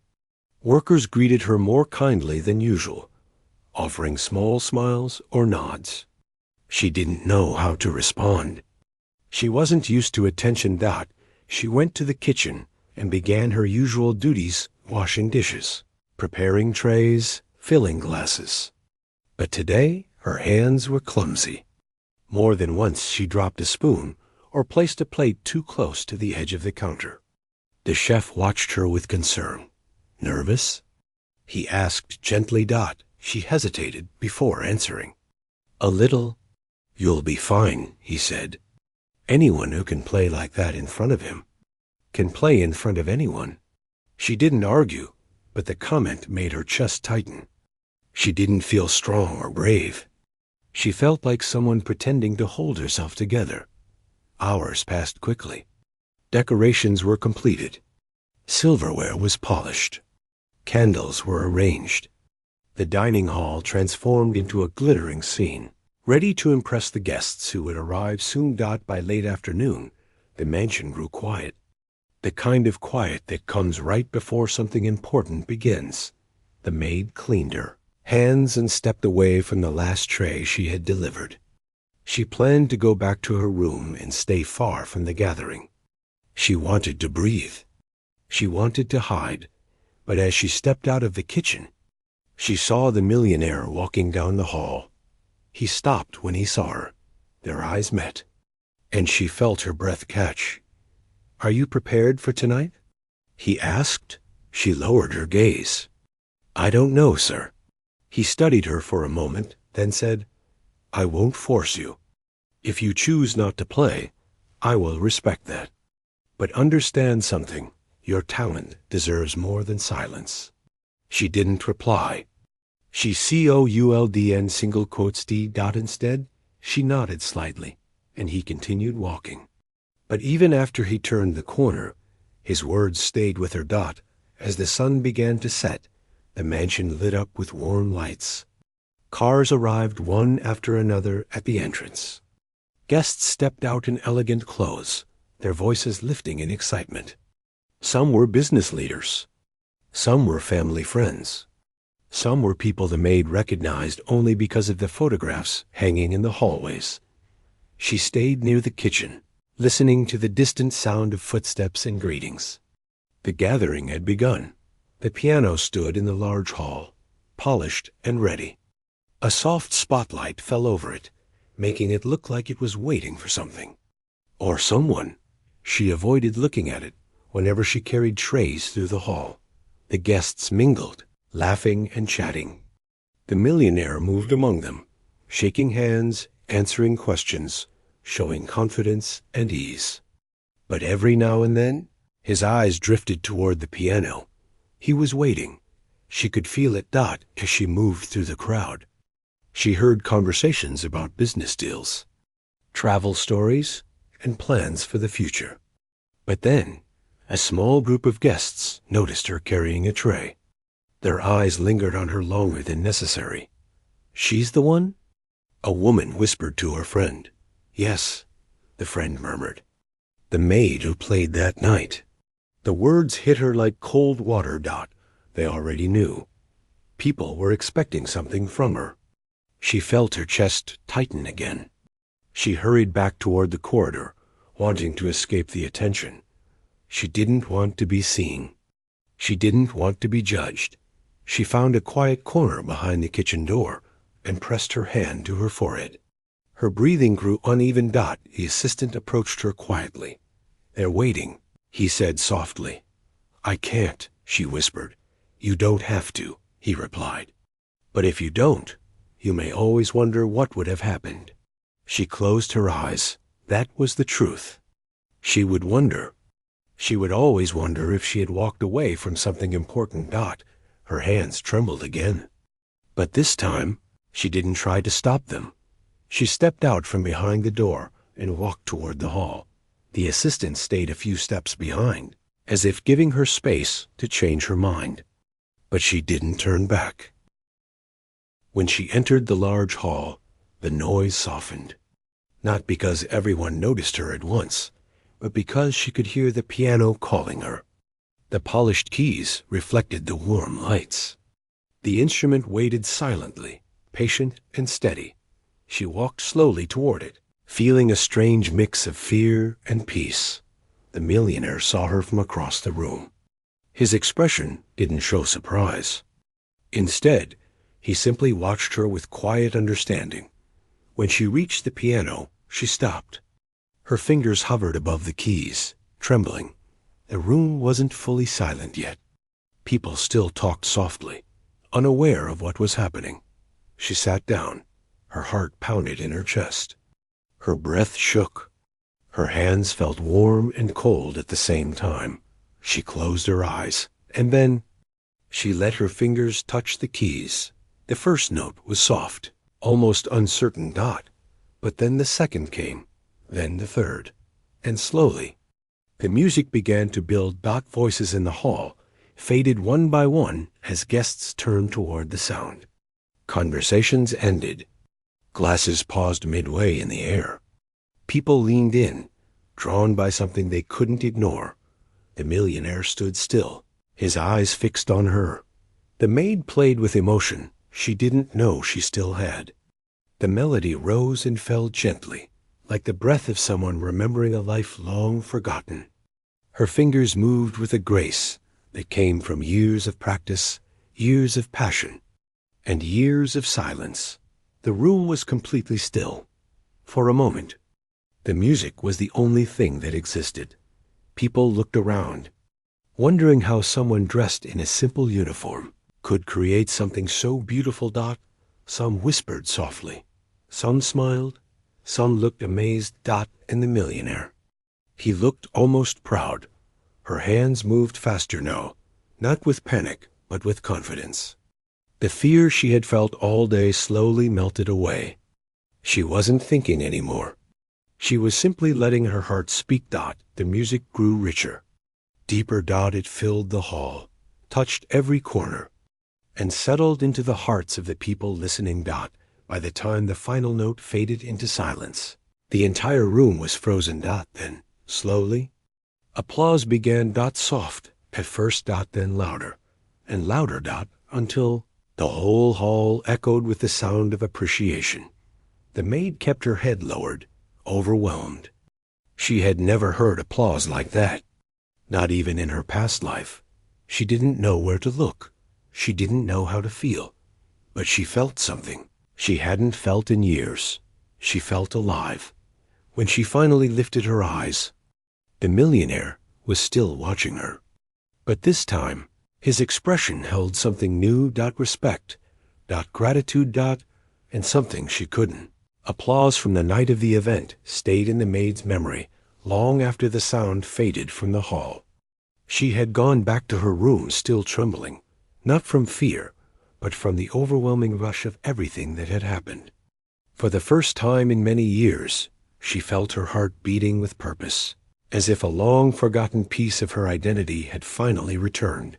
[SPEAKER 1] Workers greeted her more kindly than usual, offering small smiles or nods. She didn't know how to respond. She wasn't used to attention. She went to the kitchen and began her usual duties, washing dishes, preparing trays, filling glasses. But today her hands were clumsy. More than once she dropped a spoon or placed a plate too close to the edge of the counter. The chef watched her with concern. "Nervous?" he asked gently. She hesitated before answering. "A little." "You'll be fine," he said. Anyone who can play like that in front of him can play in front of anyone. She didn't argue, but the comment made her chest tighten. She didn't feel strong or brave. She felt like someone pretending to hold herself together. Hours passed quickly. Decorations were completed. Silverware was polished. Candles were arranged. The dining hall transformed into a glittering scene, ready to impress the guests who would arrive soon. By late afternoon, the mansion grew quiet. The kind of quiet that comes right before something important begins. The maid cleaned her hands and stepped away from the last tray she had delivered. She planned to go back to her room and stay far from the gathering. She wanted to breathe. She wanted to hide, but as she stepped out of the kitchen, she saw the millionaire walking down the hall. He stopped when he saw her. Their eyes met, and she felt her breath catch. "Are you prepared for tonight?" he asked. She lowered her gaze. "I don't know, sir." He studied her for a moment, then said, "I won't force you. If you choose not to play, I will respect that. But understand something. Your talent deserves more than silence." She didn't reply. She COULDN single quotes D. Instead, she nodded slightly, and he continued walking. But even after he turned the corner, his words stayed with her. As the sun began to set, the mansion lit up with warm lights. Cars arrived one after another at the entrance. Guests stepped out in elegant clothes, their voices lifting in excitement. Some were business leaders. Some were family friends. Some were people the maid recognized only because of the photographs hanging in the hallways. She stayed near the kitchen, listening to the distant sound of footsteps and greetings. The gathering had begun. The piano stood in the large hall, polished and ready. A soft spotlight fell over it, making it look like it was waiting for something. Or someone. She avoided looking at it whenever she carried trays through the hall. The guests mingled, laughing and chatting. The millionaire moved among them, shaking hands, answering questions, showing confidence and ease. But every now and then, his eyes drifted toward the piano. He was waiting. She could feel it dot as she moved through the crowd. She heard conversations about business deals, travel stories, and plans for the future. But then, a small group of guests noticed her carrying a tray. Their eyes lingered on her longer than necessary. "She's the one?" A woman whispered to her friend. "Yes," the friend murmured. "The maid who played that night." The words hit her like cold water. They already knew. People were expecting something from her. She felt her chest tighten again. She hurried back toward the corridor, wanting to escape the attention. She didn't want to be seen. She didn't want to be judged. She found a quiet corner behind the kitchen door and pressed her hand to her forehead. Her breathing grew uneven. The assistant approached her quietly. "They're waiting," he said softly. "I can't," she whispered. "You don't have to," he replied. "But if you don't, you may always wonder what would have happened." She closed her eyes. That was the truth. She would wonder. She would always wonder if she had walked away from something important. Her hands trembled again. But this time, she didn't try to stop them. She stepped out from behind the door and walked toward the hall. The assistant stayed a few steps behind, as if giving her space to change her mind. But she didn't turn back. When she entered the large hall, the noise softened. Not because everyone noticed her at once, but because she could hear the piano calling her. The polished keys reflected the warm lights. The instrument waited silently, patient and steady. She walked slowly toward it, feeling a strange mix of fear and peace. The millionaire saw her from across the room. His expression didn't show surprise. Instead, he simply watched her with quiet understanding. When she reached the piano, she stopped. Her fingers hovered above the keys, trembling. The room wasn't fully silent yet. People still talked softly, unaware of what was happening. She sat down. Her heart pounded in her chest. Her breath shook. Her hands felt warm and cold at the same time. She closed her eyes, and then she let her fingers touch the keys. The first note was soft, almost uncertain. But then the second came, then the third, and slowly the music began to build. Voices in the hall faded one by one as guests turned toward the sound. Conversations ended. Glasses paused midway in the air. People leaned in, drawn by something they couldn't ignore. The millionaire stood still, his eyes fixed on her. The maid played with emotion she didn't know she still had. The melody rose and fell gently, like the breath of someone remembering a life long forgotten. Her fingers moved with a grace that came from years of practice, years of passion, and years of silence. The room was completely still. For a moment, the music was the only thing that existed. People looked around, wondering how someone dressed in a simple uniform could create something so beautiful. Some whispered softly. Some smiled. Some looked amazed. And the millionaire. He looked almost proud. Her hands moved faster now, not with panic, but with confidence. The fear she had felt all day slowly melted away. She wasn't thinking anymore. She was simply letting her heart speak. The music grew richer. Deeper. It filled the hall, touched every corner, and settled into the hearts of the people listening. By the time the final note faded into silence, the entire room was frozen. Then, slowly, applause began. Soft, at first. Then louder, and louder. Until the whole hall echoed with the sound of appreciation. The maid kept her head lowered, overwhelmed. She had never heard applause like that, not even in her past life. She didn't know where to look. She didn't know how to feel. But she felt something. she hadn't felt in years. She felt alive. When she finally lifted her eyes, the millionaire was still watching her. But this time, his expression held something new, respect, gratitude, and something she couldn't. Applause from the night of the event stayed in the maid's memory long after the sound faded from the hall. She had gone back to her room still trembling, not from fear, but from the overwhelming rush of everything that had happened. For the first time in many years, she felt her heart beating with purpose, as if a long-forgotten piece of her identity had finally returned.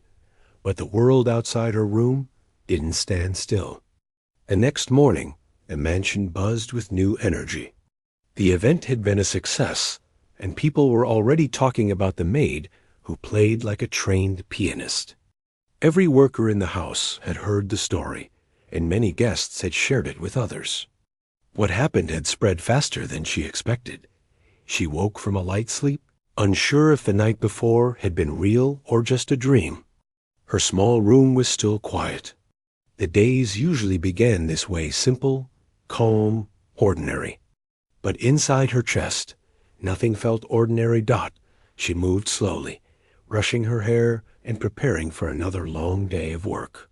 [SPEAKER 1] But the world outside her room didn't stand still. The next morning, the mansion buzzed with new energy. The event had been a success, and people were already talking about the maid who played like a trained pianist. Every worker in the house had heard the story, and many guests had shared it with others. What happened had spread faster than she expected. She woke from a light sleep, unsure if the night before had been real or just a dream. Her small room was still quiet. The days usually began this way, simple, calm, ordinary. But inside her chest, nothing felt ordinary. She moved slowly, brushing her hair and preparing for another long day of work.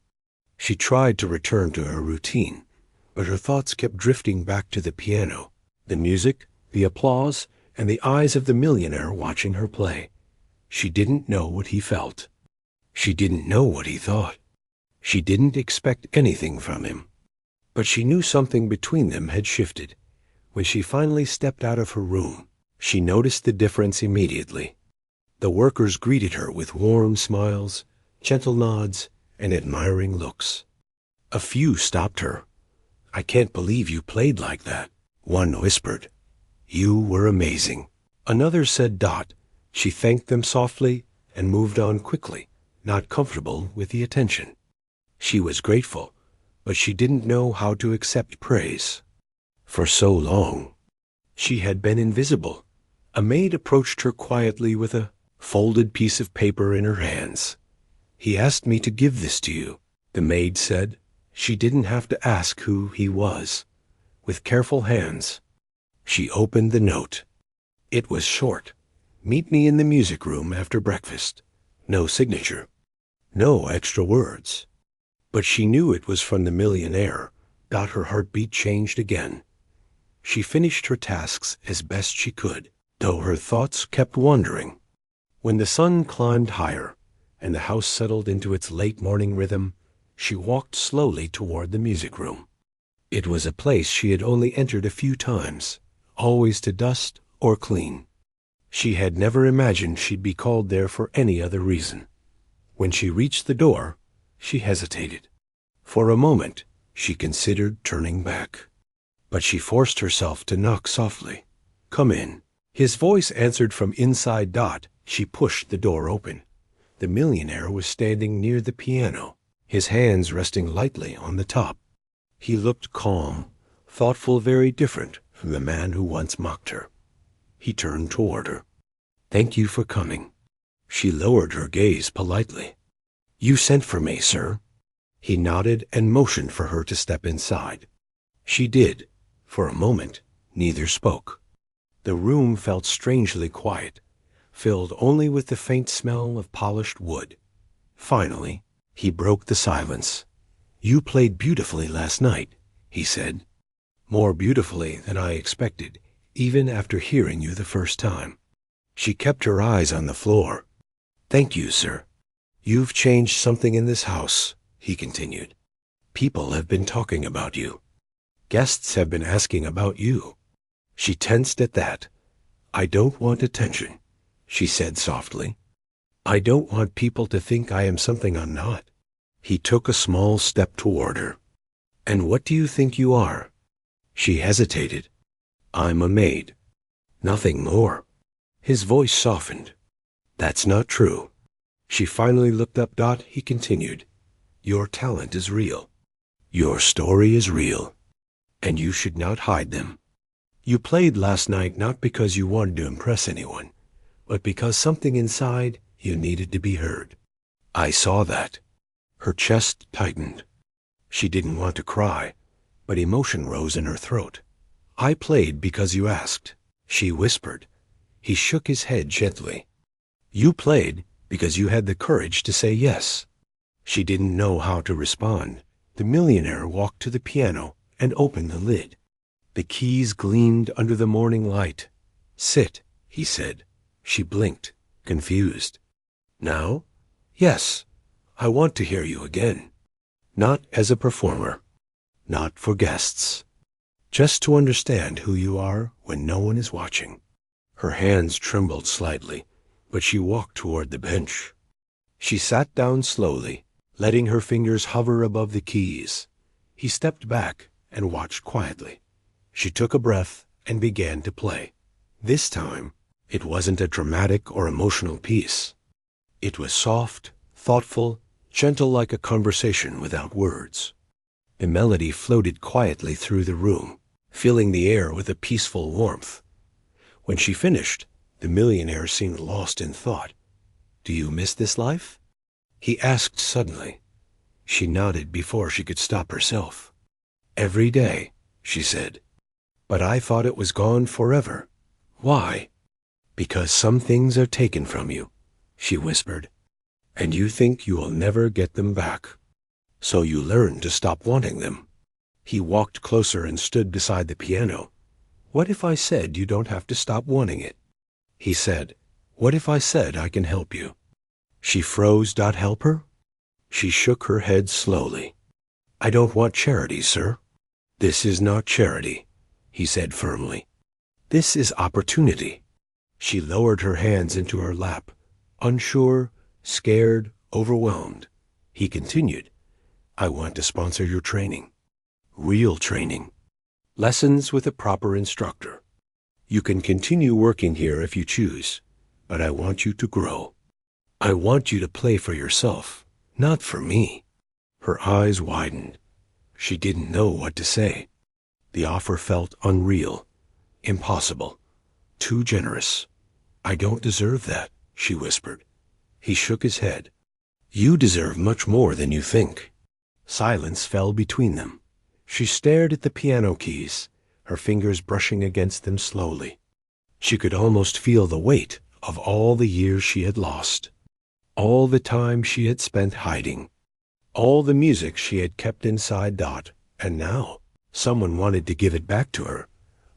[SPEAKER 1] She tried to return to her routine, but her thoughts kept drifting back to the piano, the music, the applause, and the eyes of the millionaire watching her play. She didn't know what he felt. She didn't know what he thought. She didn't expect anything from him. But she knew something between them had shifted. When she finally stepped out of her room, she noticed the difference immediately. The workers greeted her with warm smiles, gentle nods, and admiring looks. A few stopped her. "I can't believe you played like that," one whispered. "You were amazing." Another said, She thanked them softly and moved on quickly, not comfortable with the attention. She was grateful, but she didn't know how to accept praise. For so long, she had been invisible. A maid approached her quietly with a folded piece of paper in her hands. "He asked me to give this to you," the maid said. She didn't have to ask who he was. With careful hands, she opened the note. It was short. "Meet me in the music room after breakfast." No signature. No extra words. But she knew it was from the millionaire. Her heartbeat changed again. She finished her tasks as best she could, though her thoughts kept wandering. When the sun climbed higher and the house settled into its late morning rhythm, she walked slowly toward the music room. It was a place she had only entered a few times, always to dust or clean. She had never imagined she'd be called there for any other reason. When she reached the door, she hesitated. For a moment, she considered turning back. But she forced herself to knock softly. "Come in." His voice answered from inside. She pushed the door open. The millionaire was standing near the piano, his hands resting lightly on the top. He looked calm, thoughtful, very different from the man who once mocked her. He turned toward her. "Thank you for coming." She lowered her gaze politely. "You sent for me, sir." He nodded and motioned for her to step inside. She did. For a moment, neither spoke. The room felt strangely quiet, filled only with the faint smell of polished wood. Finally, he broke the silence. "You played beautifully last night," he said. "More beautifully than I expected, even after hearing you the first time." She kept her eyes on the floor. "Thank you, sir. You've changed something in this house," he continued. "People have been talking about you. Guests have been asking about you." She tensed at that. "I don't want attention," she said softly. "I don't want people to think I am something I'm not." He took a small step toward her. "And what do you think you are?" She hesitated. "I'm a maid." "Nothing more." His voice softened. "That's not true." She finally looked up. He continued. "Your talent is real. Your story is real. And you should not hide them. You played last night not because you wanted to impress anyone, but because something inside you needed to be heard. I saw that." Her chest tightened. She didn't want to cry, but emotion rose in her throat. "I played because you asked," she whispered. He shook his head gently. "You played because you had the courage to say yes." She didn't know how to respond. The millionaire walked to the piano and opened the lid. The keys gleamed under the morning light. "Sit," he said. She blinked, confused. "Now?" "Yes. I want to hear you again. Not as a performer. Not for guests. Just to understand who you are when no one is watching." Her hands trembled slightly, but she walked toward the bench. She sat down slowly, letting her fingers hover above the keys. He stepped back and watched quietly. She took a breath and began to play. This time, it wasn't a dramatic or emotional piece. It was soft, thoughtful, gentle like a conversation without words. The melody floated quietly through the room, filling the air with a peaceful warmth. When she finished, the millionaire seemed lost in thought. "Do you miss this life?" he asked suddenly. She nodded before she could stop herself. "Every day," she said. "But I thought it was gone forever." "Why?" "Because some things are taken from you," she whispered, "and you think you will never get them back. So you learn to stop wanting them." He walked closer and stood beside the piano. "What if I said you don't have to stop wanting it?" He said, "What if I said I can help you?" She froze. "Help her?" She shook her head slowly. "I don't want charity, sir." "This is not charity," he said firmly. "This is opportunity." She lowered her hands into her lap, unsure, scared, overwhelmed. He continued, "I want to sponsor your training. Real training. Lessons with a proper instructor. You can continue working here if you choose, but I want you to grow. I want you to play for yourself, not for me." Her eyes widened. She didn't know what to say. The offer felt unreal, impossible, too generous. "I don't deserve that," she whispered. He shook his head. "You deserve much more than you think." Silence fell between them. She stared at the piano keys, her fingers brushing against them slowly. She could almost feel the weight of all the years she had lost, all the time she had spent hiding, all the music she had kept inside. And now, someone wanted to give it back to her,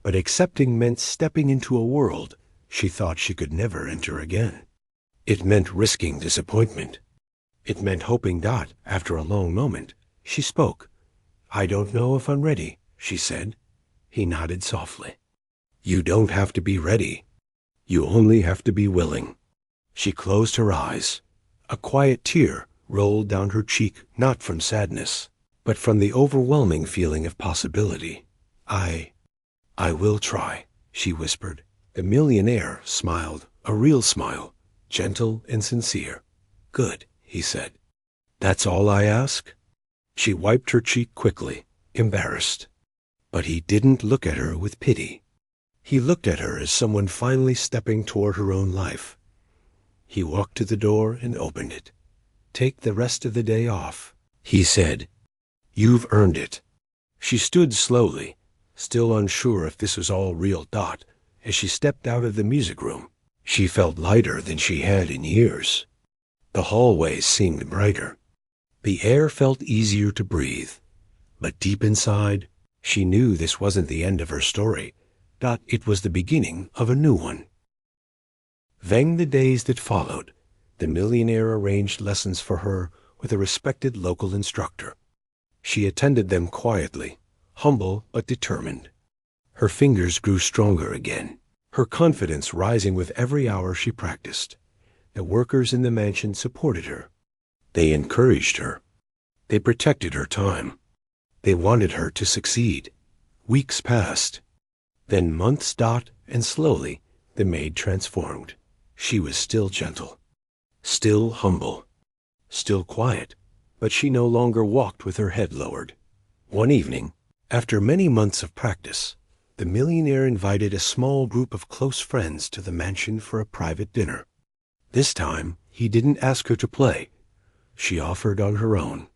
[SPEAKER 1] but accepting meant stepping into a world she thought she could never enter again. It meant risking disappointment. It meant hoping. After a long moment, she spoke. "I don't know if I'm ready," she said. He nodded softly. "You don't have to be ready. You only have to be willing." She closed her eyes. A quiet tear rolled down her cheek, not from sadness, but from the overwhelming feeling of possibility. I will try," she whispered. The millionaire smiled, a real smile, gentle and sincere. "Good," he said. "That's all I ask?" She wiped her cheek quickly, embarrassed. But he didn't look at her with pity. He looked at her as someone finally stepping toward her own life. He walked to the door and opened it. "Take the rest of the day off," he said. "You've earned it." She stood slowly, still unsure if this was all real. As she stepped out of the music room, she felt lighter than she had in years. The hallways seemed brighter. The air felt easier to breathe. But deep inside, she knew this wasn't the end of her story. It was the beginning of a new one. Then the days that followed, the millionaire arranged lessons for her with a respected local instructor. She attended them quietly, humble but determined. Her fingers grew stronger again, her confidence rising with every hour she practiced. The workers in the mansion supported her. They encouraged her. They protected her time. They wanted her to succeed. Weeks passed. Then months. And slowly the maid transformed. She was still gentle, still humble, still quiet, but she no longer walked with her head lowered. One evening, after many months of practice, the millionaire invited a small group of close friends to the mansion for a private dinner. This time, he didn't ask her to play. She offered on her own.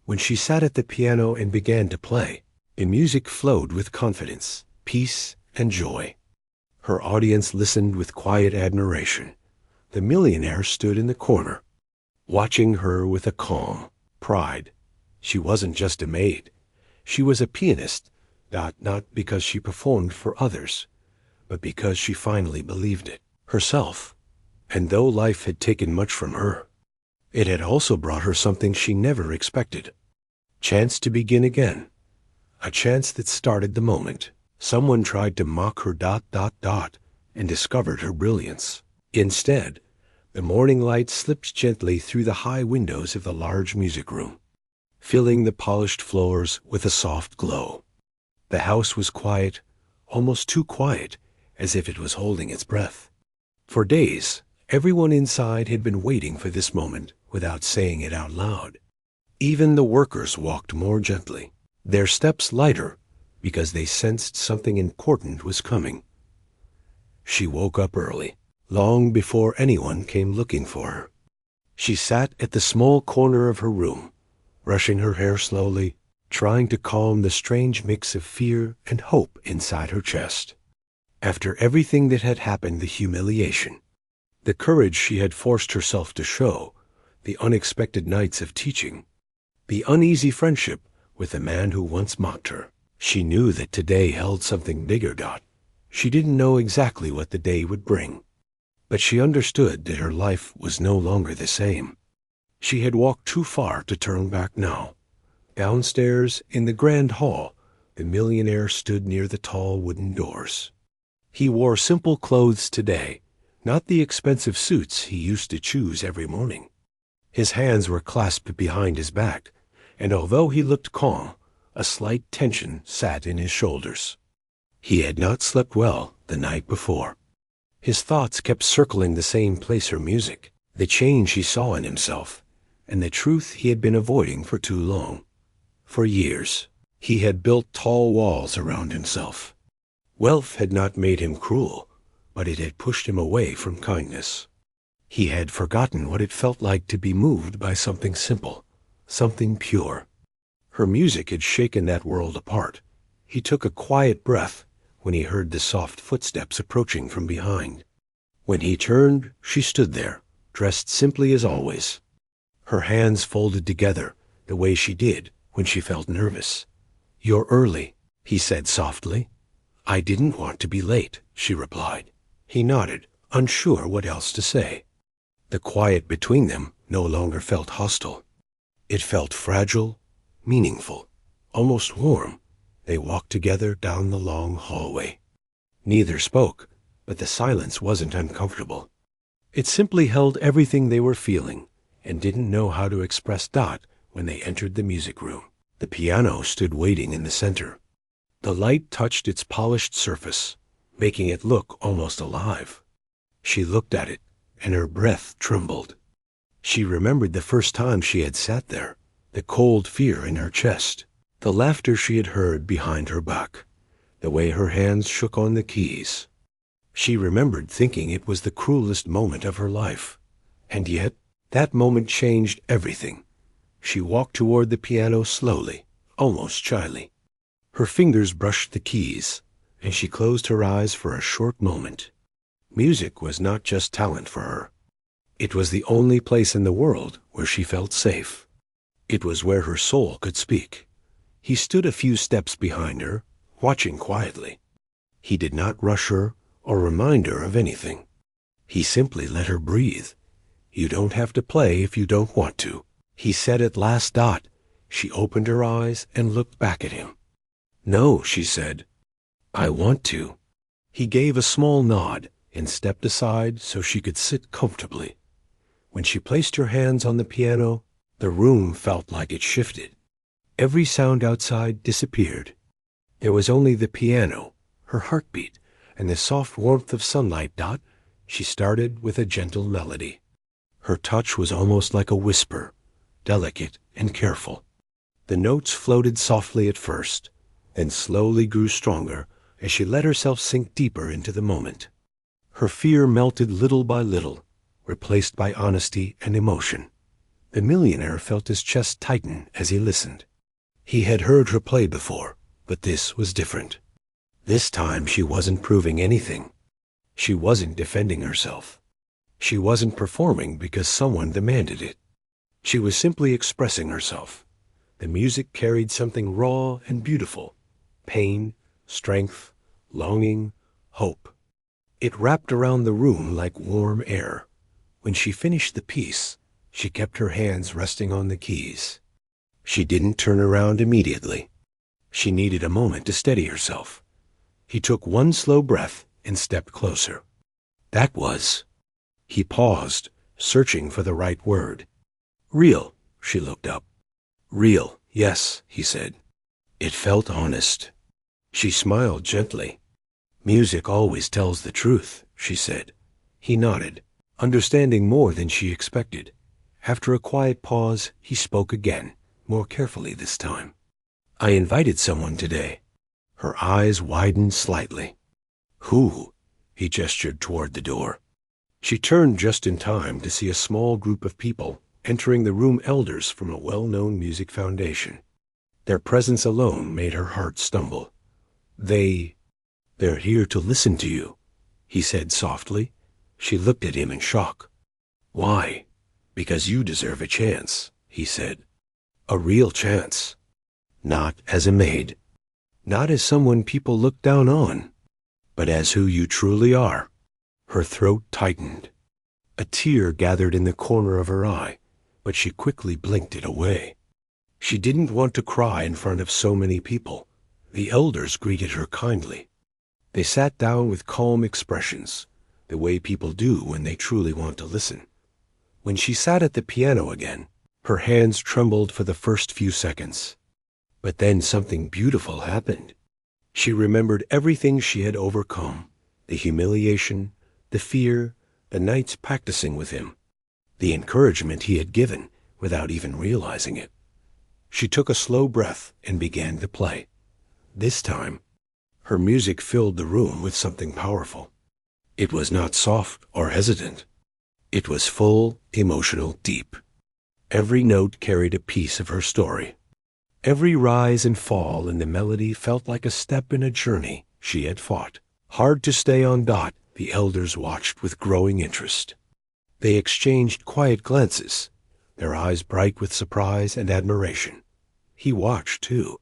[SPEAKER 1] When she sat at the piano and began to play, The music flowed with confidence, peace, and joy. Her audience listened with quiet admiration. The millionaire stood in the corner, watching her with a calm pride. She wasn't just a maid. She was a pianist, not because she performed for others, but because she finally believed it herself. And though life had taken much from her, it had also brought her something she never expected. Chance to begin again. A chance that started the moment someone tried to mock her ... and discovered her brilliance. Instead, the morning light slipped gently through the high windows of the large music room, filling the polished floors with a soft glow. The house was quiet, almost too quiet, as if it was holding its breath. For days, everyone inside had been waiting for this moment without saying it out loud. Even the workers walked more gently, their steps lighter, because they sensed something important was coming. She woke up early, long before anyone came looking for her. She sat at the small corner of her room, brushing her hair slowly, trying to calm the strange mix of fear and hope inside her chest. After everything that had happened, the humiliation, the courage she had forced herself to show, the unexpected nights of teaching, the uneasy friendship with the man who once mocked her, she knew that today held something bigger. She didn't know exactly what the day would bring, but she understood that her life was no longer the same. She had walked too far to turn back now. Downstairs, in the grand hall, the millionaire stood near the tall wooden doors. He wore simple clothes today, not the expensive suits he used to choose every morning. His hands were clasped behind his back, and although he looked calm, a slight tension sat in his shoulders. He had not slept well the night before. His thoughts kept circling the same place: her music, the change he saw in himself, and the truth he had been avoiding for too long. For years, he had built tall walls around himself. Wealth had not made him cruel, but it had pushed him away from kindness. He had forgotten what it felt like to be moved by something simple, something pure. Her music had shaken that world apart. He took a quiet breath when he heard the soft footsteps approaching from behind. When he turned, she stood there, dressed simply as always, her hands folded together the way she did when she felt nervous. "You're early," he said softly. "I didn't want to be late," she replied. He nodded, unsure what else to say. The quiet between them no longer felt hostile. It felt fragile, meaningful, almost warm. They walked together down the long hallway. Neither spoke, but the silence wasn't uncomfortable. It simply held everything they were feeling, and didn't know how to express. When they entered the music room, the piano stood waiting in the center. The light touched its polished surface, making it look almost alive. She looked at it, and her breath trembled. She remembered the first time she had sat there, the cold fear in her chest, the laughter she had heard behind her back, the way her hands shook on the keys. She remembered thinking it was the cruelest moment of her life, and yet that moment changed everything. She walked toward the piano slowly, almost shyly. Her fingers brushed the keys, and she closed her eyes for a short moment. Music was not just talent for her. It was the only place in the world where she felt safe. It was where her soul could speak. He stood a few steps behind her, watching quietly. He did not rush her or remind her of anything. He simply let her breathe. "You don't have to play if you don't want to," he said at last. She opened her eyes and looked back at him. "No," she said. "I want to." He gave a small nod and stepped aside so she could sit comfortably. When she placed her hands on the piano, the room felt like it shifted. Every sound outside disappeared. There was only the piano, her heartbeat, and the soft warmth of sunlight. She started with a gentle melody. Her touch was almost like a whisper, delicate and careful. The notes floated softly at first, then slowly grew stronger as she let herself sink deeper into the moment. Her fear melted little by little, replaced by honesty and emotion. The millionaire felt his chest tighten as he listened. He had heard her play before, But this was different. This time she wasn't proving anything. She wasn't defending herself. She wasn't performing because someone demanded it. She was simply expressing herself. The music carried something raw and beautiful. Pain, strength, longing, hope. It wrapped around the room like warm air. When she finished the piece, she kept her hands resting on the keys. She didn't turn around immediately. She needed a moment to steady herself. He took one slow breath and stepped closer. That was. He paused, searching for the right word. Real, she looked up. Real, yes, he said. It felt honest. She smiled gently. Music always tells the truth, she said. He nodded, understanding more than she expected. After a quiet pause, he spoke again, more carefully this time. I invited someone today. Her eyes widened slightly. Who? He gestured toward the door. She turned just in time to see a small group of people entering the room, elders from a well-known music foundation. Their presence alone made her heart stumble. They're here to listen to you, he said softly. She looked at him in shock. Why? Because you deserve a chance, he said. A real chance. Not as a maid. Not as someone people look down on, but as who you truly are. Her throat tightened. A tear gathered in the corner of her eye, but she quickly blinked it away. She didn't want to cry in front of so many people. The elders greeted her kindly. They sat down with calm expressions, the way people do when they truly want to listen. When she sat at the piano again, her hands trembled for the first few seconds. But then something beautiful happened. She remembered everything she had overcome, the humiliation, the fear, the nights practicing with him, the encouragement he had given without even realizing it. She took a slow breath and began to play. This time, her music filled the room with something powerful. It was not soft or hesitant. It was full, emotional, deep. Every note carried a piece of her story. Every rise and fall in the melody felt like a step in a journey she had fought. Hard to stay on dot, the elders watched with growing interest. They exchanged quiet glances, their eyes bright with surprise and admiration. He watched, too,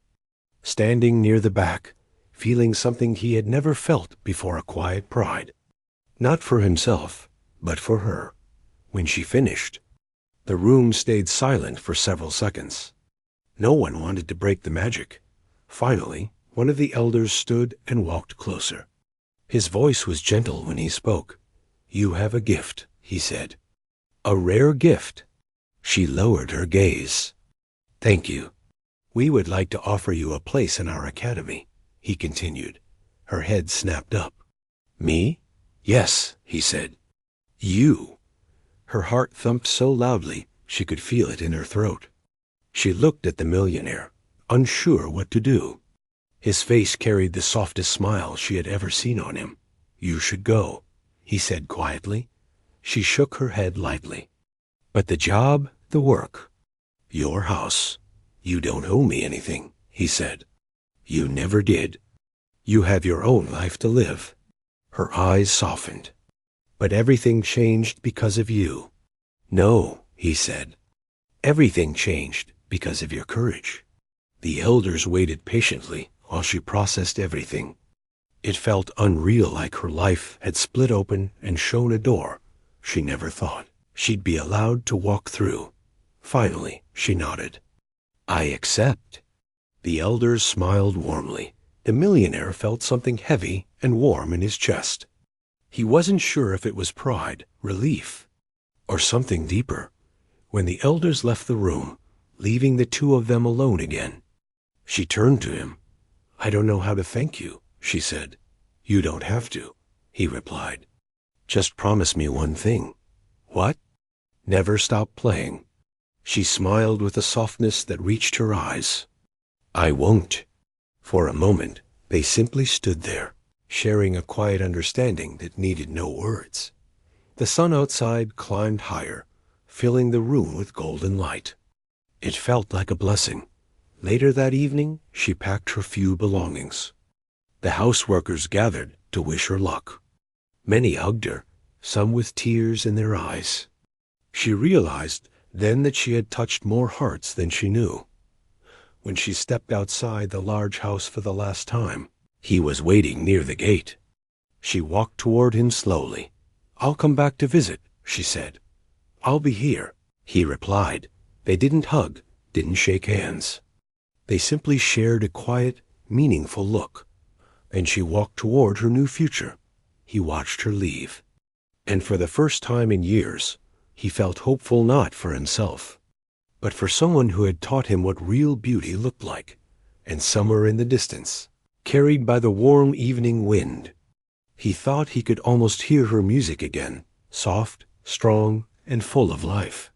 [SPEAKER 1] standing near the back, feeling something he had never felt before, a quiet pride. Not for himself, but for her. When she finished, the room stayed silent for several seconds. No one wanted to break the magic. Finally, one of the elders stood and walked closer. His voice was gentle when he spoke. You have a gift, he said. A rare gift. She lowered her gaze. Thank you. We would like to offer you a place in our academy, he continued. Her head snapped up. Me? Yes, he said. You. Her heart thumped so loudly she could feel it in her throat. She looked at the millionaire, unsure what to do. His face carried the softest smile she had ever seen on him. You should go, he said quietly. She shook her head lightly. But the job, the work, your house. You don't owe me anything, he said. You never did. You have your own life to live. Her eyes softened. But everything changed because of you. No, he said. Everything changed because of your courage. The elders waited patiently while she processed everything. It felt unreal, like her life had split open and shown a door she never thought she'd be allowed to walk through. Finally, she nodded. I accept. The elders smiled warmly. The millionaire felt something heavy and warm in his chest. He wasn't sure if it was pride, relief, or something deeper. When the elders left the room, leaving the two of them alone again, she turned to him. I don't know how to thank you, she said. You don't have to, he replied. Just promise me one thing. What? Never stop playing. She smiled with a softness that reached her eyes. I won't. For a moment, they simply stood there, sharing a quiet understanding that needed no words. The sun outside climbed higher, filling the room with golden light. It felt like a blessing, Later that evening, she packed her few belongings. The houseworkers gathered to wish her luck. Many hugged her, some with tears in their eyes. She realized then that she had touched more hearts than she knew. When she stepped outside the large house for the last time, he was waiting near the gate. She walked toward him slowly. "I'll come back to visit," she said. "I'll be here," he replied. They didn't hug, didn't shake hands. They simply shared a quiet, meaningful look. And she walked toward her new future. He watched her leave. And for the first time in years, he felt hopeful not for himself, but for someone who had taught him what real beauty looked like. And somewhere in the distance, carried by the warm evening wind, he thought he could almost hear her music again, soft, strong, and full of life.